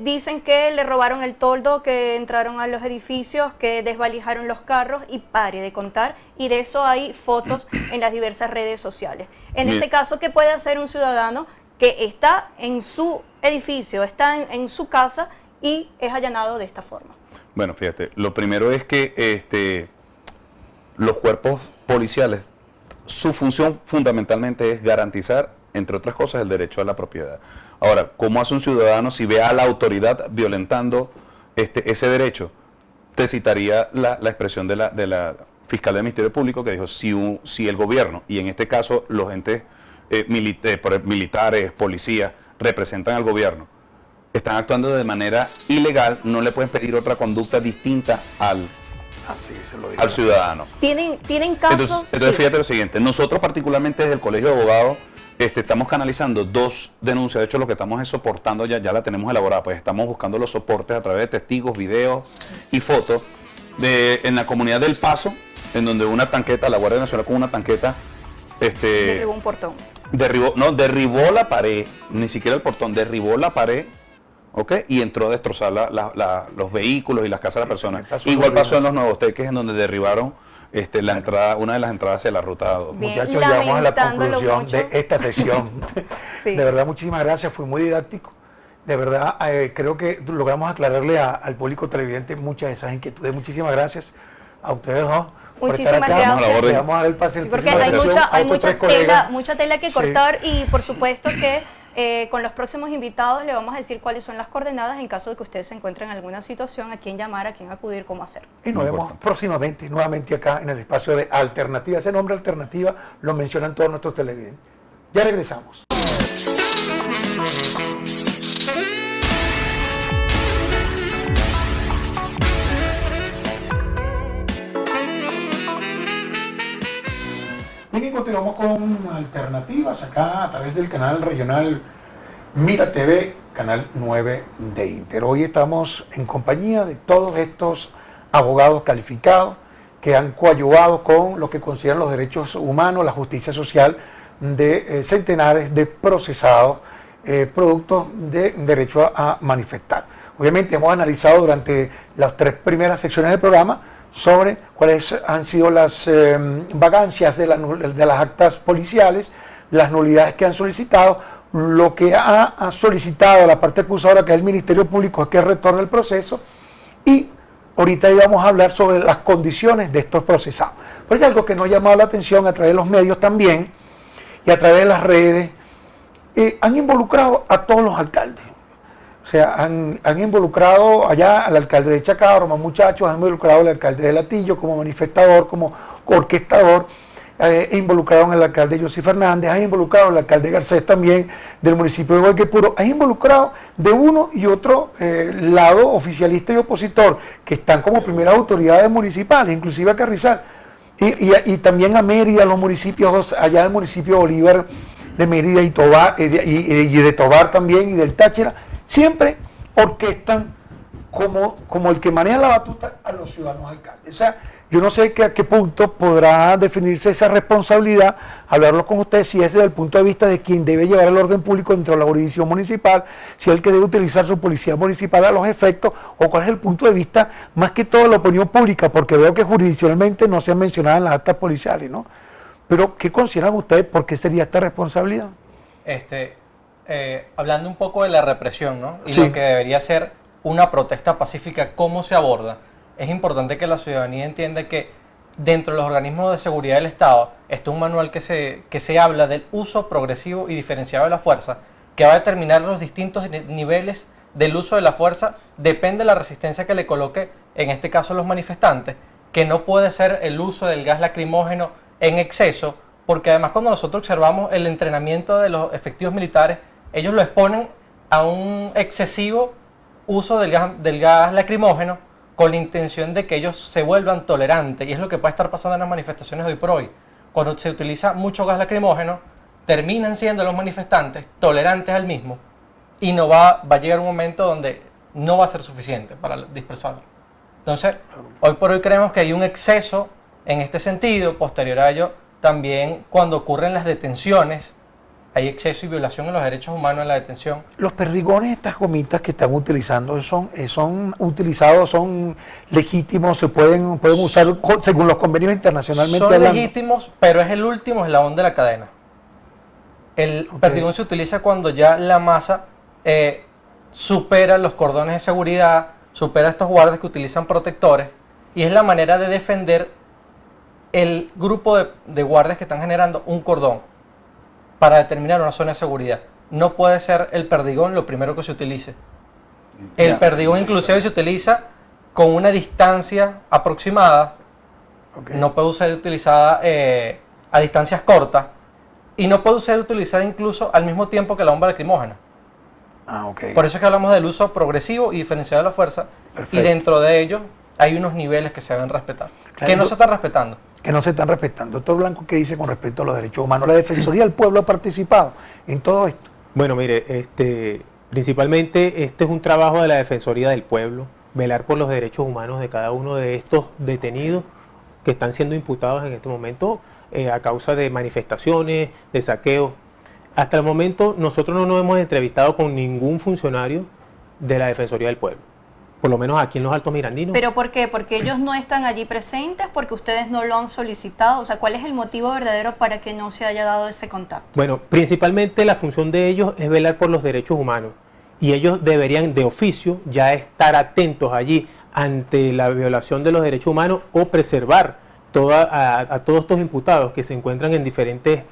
B: dicen que le robaron el toldo, que entraron a los edificios, que desvalijaron los carros y pare de contar, y de eso hay fotos en las diversas redes sociales. En este caso, ¿qué puede hacer un ciudadano que está en su edificio, está en su casa y es allanado de esta forma?
D: Bueno, fíjate, lo primero es que los cuerpos policiales, su función fundamentalmente es garantizar, entre otras cosas, el derecho a la propiedad. Ahora, ¿cómo hace un ciudadano si ve a la autoridad violentando ese derecho? Te citaría la expresión de la fiscal del Ministerio Público, que dijo, si el gobierno, y en este caso los entes militares, policías, representan al gobierno, están actuando de manera ilegal, no le pueden pedir otra conducta distinta al ciudadano.
B: ¿Tienen casos?
D: Entonces fíjate lo siguiente, nosotros particularmente desde el Colegio de Abogados estamos canalizando 2 denuncias, de hecho lo que estamos es soportando, ya la tenemos elaborada, pues estamos buscando los soportes a través de testigos, videos y fotos en la comunidad del Paso, en donde una tanqueta, la Guardia Nacional con una tanqueta
B: Derribó un portón.
D: Derribó la pared, ni siquiera el portón, derribó la pared, ¿ok? Y entró a destrozar los vehículos y las casas de las personas. Igual pasó en los Nuevos Teques, en donde derribaron la entrada, una de las entradas hacia la ruta 2.
B: Bien,
C: Muchachos, llegamos a la
B: lamentándolo
C: conclusión
B: mucho.
C: de esta sesión.
B: Sí.
C: De verdad, muchísimas gracias, fue muy didáctico. De verdad, creo que logramos aclararle al público televidente muchas de esas inquietudes. Muchísimas gracias a ustedes dos. por estar
B: Muchísimas
C: acá.
B: gracias.
D: Vamos a la orden.
C: Le vamos a dar el pase en
B: Sí, porque
C: próxima
B: hay
C: sesión
B: mucha,
C: a
B: hay
C: estos
B: mucha
C: tres colegas.
B: tela, mucha tela que
C: Sí.
B: cortar y por supuesto que con los próximos invitados le vamos a decir cuáles son las coordenadas en caso de que ustedes se encuentren en alguna situación, a quién llamar, a quién acudir, cómo hacer.
C: Y nos
D: Muy
C: vemos
D: importante.
C: próximamente, nuevamente acá en el espacio de Alternativa. Ese nombre Alternativa lo mencionan todos nuestros televidentes. Ya regresamos. Bien, y continuamos con Alternativas acá a través del canal regional Mira TV, canal 9 de Inter. Hoy estamos en compañía de todos estos abogados calificados que han coadyuvado con lo que consideran los derechos humanos, la justicia social de centenares de procesados producto de derecho a manifestar. Obviamente hemos analizado durante las 3 primeras secciones del programa sobre cuáles han sido las vagancias de las actas policiales, las nulidades que han solicitado, lo que ha solicitado la parte acusadora, que es el Ministerio Público, es que retorne el proceso, y ahorita íbamos a hablar sobre las condiciones de estos procesados. Pero hay algo que nos ha llamado la atención a través de los medios también, y a través de las redes, han involucrado a todos los alcaldes. O sea, han involucrado allá al alcalde de Chacao, Román Muchachos, han involucrado al alcalde de Latillo como manifestador, como orquestador, involucraron al alcalde José Fernández, han involucrado al alcalde Garcés también, del municipio de Guayquepuro, han involucrado de uno y otro lado, oficialista y opositor, que están como primeras autoridades municipales, inclusive a Carrizal, y también a Mérida, los municipios, allá el municipio de Bolívar, de Mérida y Tobar, y de Tobar también, y del Táchira, siempre orquestan como el que maneja la batuta a los ciudadanos alcaldes. O sea, yo no sé a qué punto podrá definirse esa responsabilidad, hablarlo con ustedes, si es desde el punto de vista de quien debe llevar el orden público dentro de la jurisdicción municipal, si es el que debe utilizar su policía municipal a los efectos, o cuál es el punto de vista más que todo de la opinión pública, porque veo que jurisdiccionalmente no se han mencionado en las actas policiales, ¿no? Pero, ¿qué consideran ustedes? ¿Por qué sería esta responsabilidad?
F: Hablando un poco de la represión, ¿no? Y
C: Sí.
F: lo que debería ser una protesta pacífica, ¿cómo se aborda? Es importante que la ciudadanía entienda que dentro de los organismos de seguridad del Estado está un manual que se habla del uso progresivo y diferenciado de la fuerza, que va a determinar los distintos niveles del uso de la fuerza, depende de la resistencia que le coloque, en este caso los manifestantes, que no puede ser el uso del gas lacrimógeno en exceso, porque además cuando nosotros observamos el entrenamiento de los efectivos militares, ellos lo exponen a un excesivo uso del gas lacrimógeno con la intención de que ellos se vuelvan tolerantes, y es lo que puede estar pasando en las manifestaciones de hoy por hoy. Cuando se utiliza mucho gas lacrimógeno, terminan siendo los manifestantes tolerantes al mismo, y no va a llegar un momento donde no va a ser suficiente para dispersarlo. Entonces, hoy por hoy creemos que hay un exceso en este sentido. Posterior a ello, también cuando ocurren las detenciones, hay exceso y violación de los derechos humanos en la detención.
C: Los perdigones, estas gomitas que están utilizando, son utilizados, son legítimos, se pueden usar según los convenios internacionalmente
F: Son
C: hablando.
F: legítimos, pero es el último eslabón de la cadena. El perdigón se utiliza cuando ya la masa supera los cordones de seguridad, supera estos guardias que utilizan protectores, y es la manera de defender el grupo de guardias que están generando un cordón para determinar una zona de seguridad. No puede ser el perdigón lo primero que se utilice. El perdigón inclusive se utiliza con una distancia aproximada, no puede ser utilizada a distancias cortas, y no puede ser utilizada incluso al mismo tiempo que la bomba lacrimógena. Por eso es que hablamos del uso progresivo y diferenciado de la fuerza.
C: Perfecto.
F: Y dentro de ellos hay unos niveles que se deben respetar, que no se están respetando.
C: Que no se están respetando. Doctor Blanco, ¿qué dice con respecto a los derechos humanos? ¿La Defensoría del Pueblo ha participado en todo esto?
G: Bueno, mire, principalmente este es un trabajo de la Defensoría del Pueblo, velar por los derechos humanos de cada uno de estos detenidos que están siendo imputados en este momento a causa de manifestaciones, de saqueos. Hasta el momento nosotros no nos hemos entrevistado con ningún funcionario de la Defensoría del Pueblo, por lo menos aquí en los Altos Mirandinos.
B: ¿Pero por qué? ¿Porque ellos no están allí presentes? ¿Porque ustedes no lo han solicitado? O sea, ¿cuál es el motivo verdadero para que no se haya dado ese contacto?
G: Bueno, principalmente la función de ellos es velar por los derechos humanos y ellos deberían de oficio ya estar atentos allí ante la violación de los derechos humanos o preservar a todos estos imputados que se encuentran en diferentes,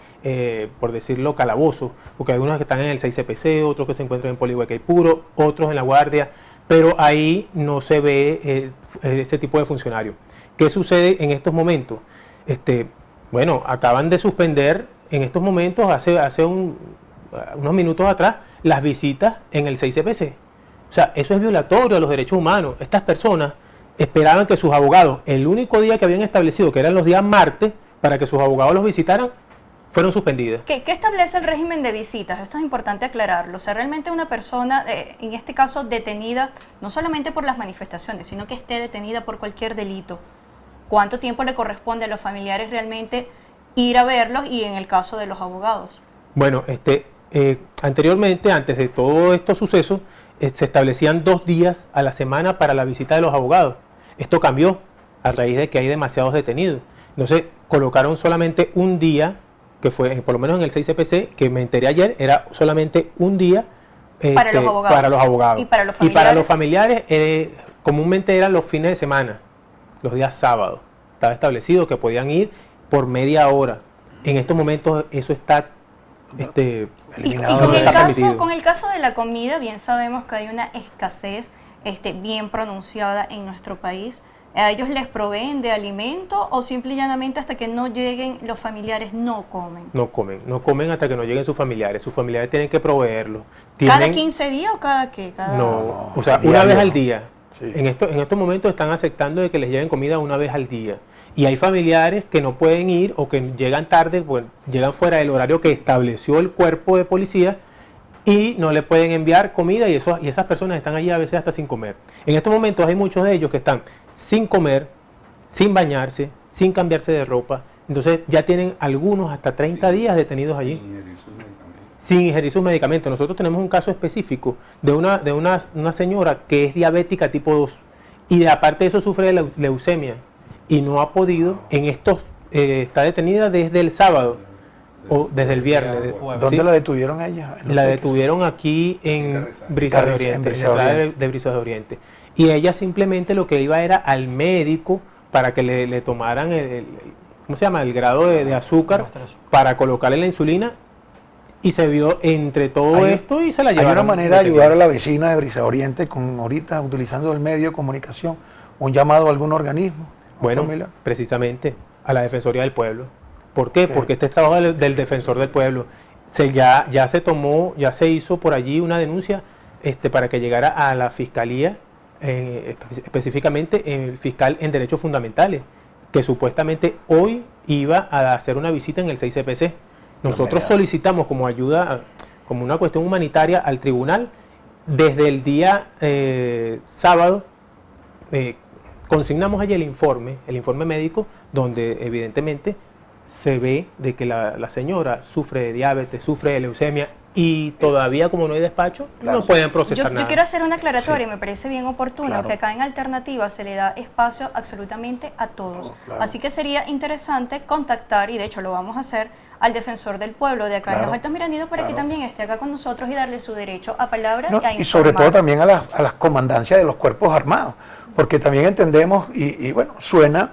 G: por decirlo, calabozos, porque hay unos que están en el 6CPC, otros que se encuentran en Polihueca-Puro, otros en la Guardia, pero ahí no se ve ese tipo de funcionario. ¿Qué sucede en estos momentos? Bueno, acaban de suspender en estos momentos, hace unos minutos atrás, las visitas en el 6CPC. O sea, eso es violatorio a los derechos humanos. Estas personas esperaban que sus abogados, el único día que habían establecido, que eran los días martes, para que sus abogados los visitaran, fueron suspendidas.
B: ¿Qué establece el régimen de visitas? Esto es importante aclararlo. O sea, realmente una persona, en este caso detenida, no solamente por las manifestaciones, sino que esté detenida por cualquier delito, ¿cuánto tiempo le corresponde a los familiares realmente ir a verlos y en el caso de los abogados?
G: Bueno, anteriormente, antes de todos estos sucesos, se establecían 2 días a la semana para la visita de los abogados. Esto cambió a raíz de que hay demasiados detenidos. Entonces colocaron solamente un día, que fue por lo menos en el 6CPC, que me enteré ayer, era solamente un día
B: para los abogados.
G: ¿Y para los familiares? Comúnmente eran los fines de semana, los días sábados. Estaba establecido que podían ir por media hora. En estos momentos eso está
B: y con el caso de la comida, bien sabemos que hay una escasez bien pronunciada en nuestro país. ¿A ellos les proveen de alimento o simple y llanamente hasta que no lleguen los familiares no comen?
G: No comen hasta que no lleguen sus familiares. Sus familiares tienen que proveerlo.
B: ¿Cada 15 días o cada qué?
G: No, o sea, una vez al día. Sí. En estos momentos están aceptando de que les lleven comida una vez al día. Y hay familiares que no pueden ir o que llegan tarde, bueno, llegan fuera del horario que estableció el cuerpo de policía y no le pueden enviar comida y esas personas están allí a veces hasta sin comer. En estos momentos hay muchos de ellos que están sin comer, sin bañarse, sin cambiarse de ropa. Entonces ya tienen algunos hasta 30 días detenidos allí. Sin ingerir sus medicamentos. Nosotros tenemos un caso específico de una señora que es diabética tipo 2 y aparte de eso sufre de leucemia. Y no ha podido, está detenida desde el sábado o desde el viernes.
C: ¿Dónde
G: ¿sí?
C: la detuvieron ella?
G: La detuvieron aquí en Brisas de Oriente, en la entrada de Brisas de Oriente. Y ella simplemente lo que iba era al médico para que le tomaran ¿cómo se llama? El grado de azúcar para colocarle la insulina y se vio entre todo esto y se la llevaron.
C: Hay una manera de ayudar a la vecina de Brisas de Oriente ahorita utilizando el medio de comunicación, un llamado a algún organismo.
G: Bueno, precisamente a la Defensoría del Pueblo. ¿Por qué? Porque este es trabajo del Defensor del Pueblo. Ya se hizo por allí una denuncia para que llegara a la Fiscalía, específicamente el fiscal en Derechos Fundamentales, que supuestamente hoy iba a hacer una visita en el 6CPC. Nosotros solicitamos como ayuda, como una cuestión humanitaria al tribunal, desde el día sábado, consignamos allí el informe médico, donde evidentemente se ve de que la señora sufre de diabetes, sufre de leucemia y todavía como no hay despacho, no pueden procesar nada.
B: Yo quiero hacer una aclaratoria, me parece bien oportuno que acá en Alternativa se le da espacio absolutamente a todos. Así que sería interesante contactar, y de hecho lo vamos a hacer, al Defensor del Pueblo de acá en los Altos Mirandinos para que también esté acá con nosotros y darle su derecho a palabra y a informar.
C: Y sobre todo también a las comandancias de los cuerpos armados, porque también entendemos, y bueno, suena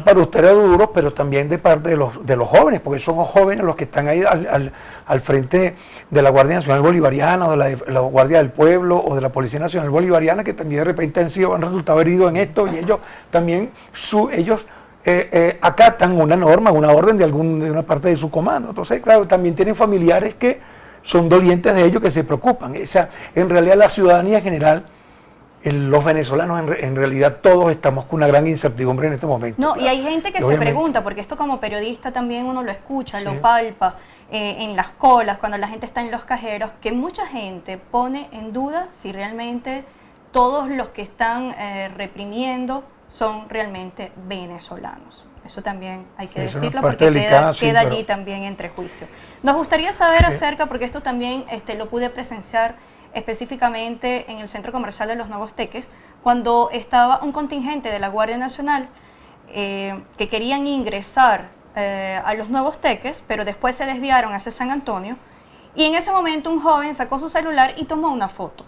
C: para ustedes duro, pero también de parte de los jóvenes, porque son los jóvenes los que están ahí al frente de la Guardia Nacional Bolivariana, o de la Guardia del Pueblo, o de la Policía Nacional Bolivariana, que también de repente han resultado heridos en esto, y ellos también, acatan una norma, una orden de una parte de su comando. Entonces, claro, también tienen familiares que son dolientes de ellos, que se preocupan. O sea, en realidad la ciudadanía en general, los venezolanos en realidad todos estamos con una gran incertidumbre en este momento.
B: No, claro. Y hay gente que se pregunta, porque esto como periodista también uno lo escucha, lo palpa, en las colas, cuando la gente está en los cajeros, que mucha gente pone en duda si realmente todos los que están reprimiendo son realmente venezolanos. Eso también hay que
C: Sí, es una
B: decirlo
C: parte
B: porque
C: delicada, sí,
B: queda
C: pero-
B: allí también entre juicio. Nos gustaría saber
C: Sí.
B: acerca, porque esto también lo pude presenciar específicamente en el Centro Comercial de Los Nuevos Teques, cuando estaba un contingente de la Guardia Nacional que querían ingresar a Los Nuevos Teques, pero después se desviaron hacia San Antonio, y en ese momento un joven sacó su celular y tomó una foto.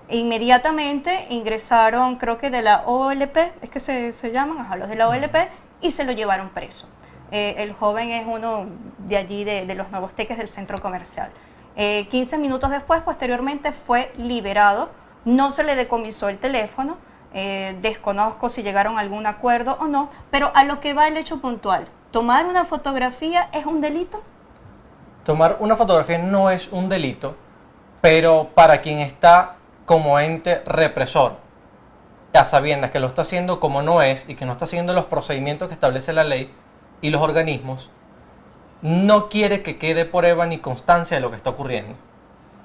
B: Inmediatamente ingresaron, creo que de la OLP, es que se llaman, ajá, los de la OLP, y se lo llevaron preso. El joven es uno de allí, de Los Nuevos Teques, del centro comercial. 15 minutos después, posteriormente, fue liberado, no se le decomisó el teléfono, desconozco si llegaron a algún acuerdo o no, pero a lo que va el hecho puntual, ¿tomar una fotografía es un delito?
F: Tomar una fotografía no es un delito, pero para quien está como ente represor, a sabiendas que lo está haciendo como no es y que no está siguiendo los procedimientos que establece la ley y los organismos, no quiere que quede prueba ni constancia de lo que está ocurriendo.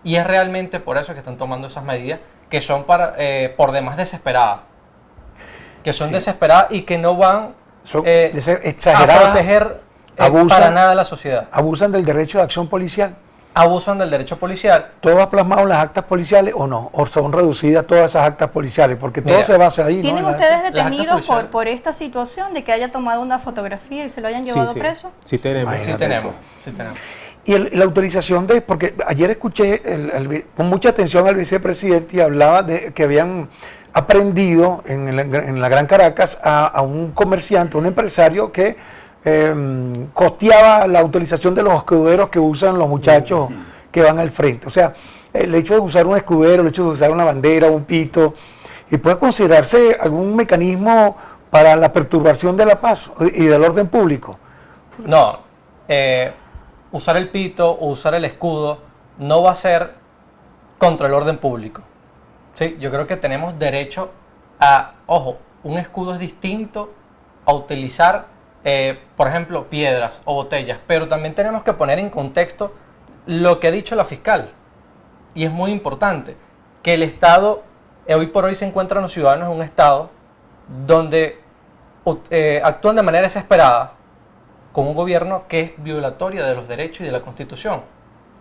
F: Y es realmente por eso que están tomando esas medidas que son por demás desesperadas. Que son
C: Sí.
F: desesperadas y que no van
C: Son
F: a
C: exageradas,
F: proteger
C: abusan.
F: para nada a la sociedad.
C: ¿Abusan del derecho de acción policial?
F: Abusan del derecho policial.
C: ¿Todo va plasmado en las actas policiales o no? ¿O son reducidas todas esas actas policiales? Porque todo
F: Mira,
C: se basa ahí, ¿no?
B: ¿Tienen
C: En las
B: ustedes
C: actas.
B: detenidos
F: policiales.
B: por esta situación de que haya tomado una fotografía y se lo hayan
G: Sí,
B: llevado
G: sí,
B: preso?
G: sí tenemos.
F: Sí
C: Imagínate
F: tenemos,
C: tú.
F: sí tenemos.
C: Y la autorización de, porque ayer escuché con mucha atención al vicepresidente y hablaba de que habían aprendido en la Gran Caracas a un comerciante, un empresario que costeaba la autorización de los escuderos que usan los muchachos que van al frente. O sea, el hecho de usar un escudero, el hecho de usar una bandera, un pito, y puede considerarse algún mecanismo para la perturbación de la paz y del orden público.
F: No, usar el pito o usar el escudo no va a ser contra el orden público. ¿Sí? Yo creo que tenemos derecho a, ojo, un escudo es distinto a utilizar, por ejemplo, piedras o botellas, pero también tenemos que poner en contexto lo que ha dicho la fiscal. Y es muy importante que el Estado, hoy por hoy se encuentran los ciudadanos en un Estado donde actúan de manera desesperada con un gobierno que es violatorio de los derechos y de la Constitución.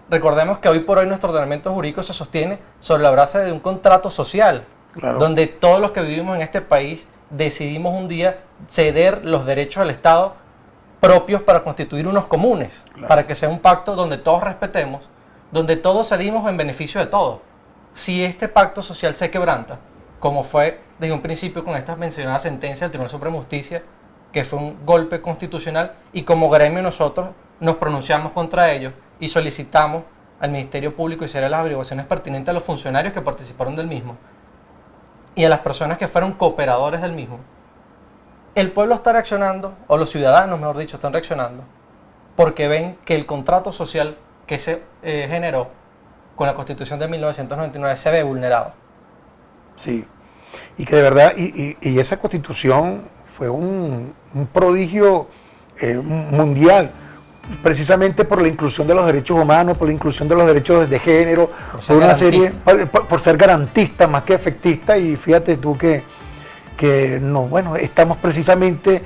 F: Recordemos que hoy por hoy nuestro ordenamiento jurídico se sostiene sobre la base de un contrato social,
C: Claro.
F: donde todos los que vivimos en este país decidimos un día ceder los derechos al Estado propios para constituir unos comunes, para que sea un pacto donde todos respetemos, donde todos cedimos en beneficio de todos. Si este pacto social se quebranta, como fue desde un principio con esta mencionada sentencia del Tribunal Supremo de Justicia, que fue un golpe constitucional, y como gremio nosotros nos pronunciamos contra ellos y solicitamos al Ministerio Público hiciera las averiguaciones pertinentes a los funcionarios que participaron del mismo y a las personas que fueron cooperadores del mismo. El pueblo está reaccionando, o los ciudadanos, mejor dicho, están reaccionando, porque ven que el contrato social que se generó con la Constitución de 1999 se ve vulnerado.
C: Sí, y que de verdad, y esa constitución fue un prodigio mundial, precisamente por la inclusión de los derechos humanos, por la inclusión de los derechos de género,
F: Por ser
C: por una
F: garantista.
C: serie, por ser garantista más que efectista, y fíjate tú que no, bueno, estamos precisamente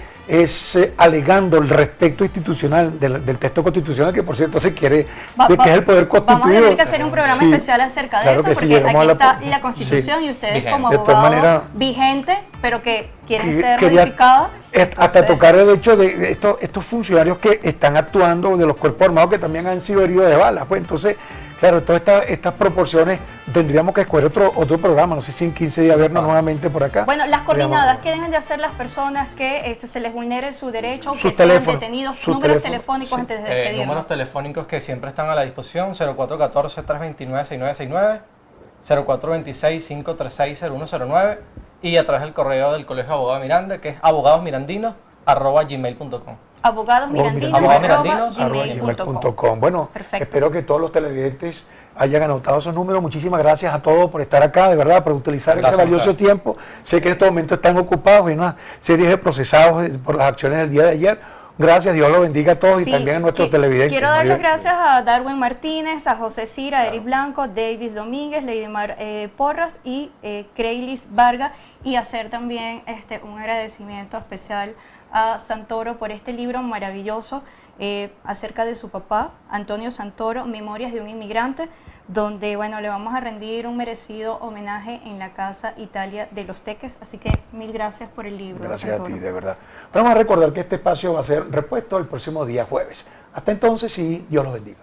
C: alegando el respeto institucional del texto constitucional, que por cierto se quiere, de que es el poder
B: Vamos a
C: constituido.
B: tener que hacer un programa
C: Sí,
B: especial acerca de
C: claro
B: eso,
C: que sí,
B: porque
C: llegamos
B: aquí
C: a
B: está
C: sí.
B: la Constitución y ustedes
F: Vigente.
B: como
C: De todas
B: abogados
C: maneras,
B: vigentes, pero que quieren
C: que-
B: ser
C: quería
B: modificadas.
C: hasta
B: Entonces,
C: tocar el hecho de estos funcionarios que están actuando, de los cuerpos armados que también han sido heridos de balas. Pues entonces, claro, todas estas proporciones tendríamos que escoger otro programa, no sé si en 15 días vernos nuevamente por acá.
B: Bueno, las
C: Digamos,
B: coordinadas, ¿qué deben de hacer las personas que se les vulnere su derecho o que
C: Sus
B: sean
C: teléfonos,
B: detenidos?
C: sus
B: Números
C: teléfonos,
B: telefónicos
C: sí.
B: antes de despedirnos.
F: Números telefónicos que siempre están a la disposición: 0414-329-6969, 0426-536-0109, y a través del correo del Colegio de Abogados Miranda, que es abogadosmirandinos@gmail.com.
C: abogadosmirandinos@gmail.com. Bueno,
B: Perfecto.
C: espero que todos los televidentes hayan anotado esos números. Muchísimas gracias a todos por estar acá, de verdad, por utilizar
F: Gracias
C: ese
F: a
C: valioso
F: ustedes.
C: tiempo. Sé que en estos momentos están ocupados en una serie de procesados por las acciones del día de ayer. Gracias, Dios los bendiga a todos y
B: Sí,
C: también a nuestros
B: qui-
C: televidentes.
B: Quiero dar las
C: Maribel.
B: gracias a Darwin Martínez, a José Cira, a Eric Blanco, Davis Domínguez, Leidimar Porras y Creilis Vargas, y hacer también un agradecimiento especial a Santoro por este libro maravilloso acerca de su papá, Antonio Santoro, Memorias de un inmigrante, donde bueno, le vamos a rendir un merecido homenaje en la Casa Italia de los Teques. Así que mil gracias por el libro.
C: Gracias
B: Santoro.
C: a ti, de verdad. Vamos a recordar que este espacio va a ser repuesto el próximo día jueves. Hasta entonces, y Dios los bendiga.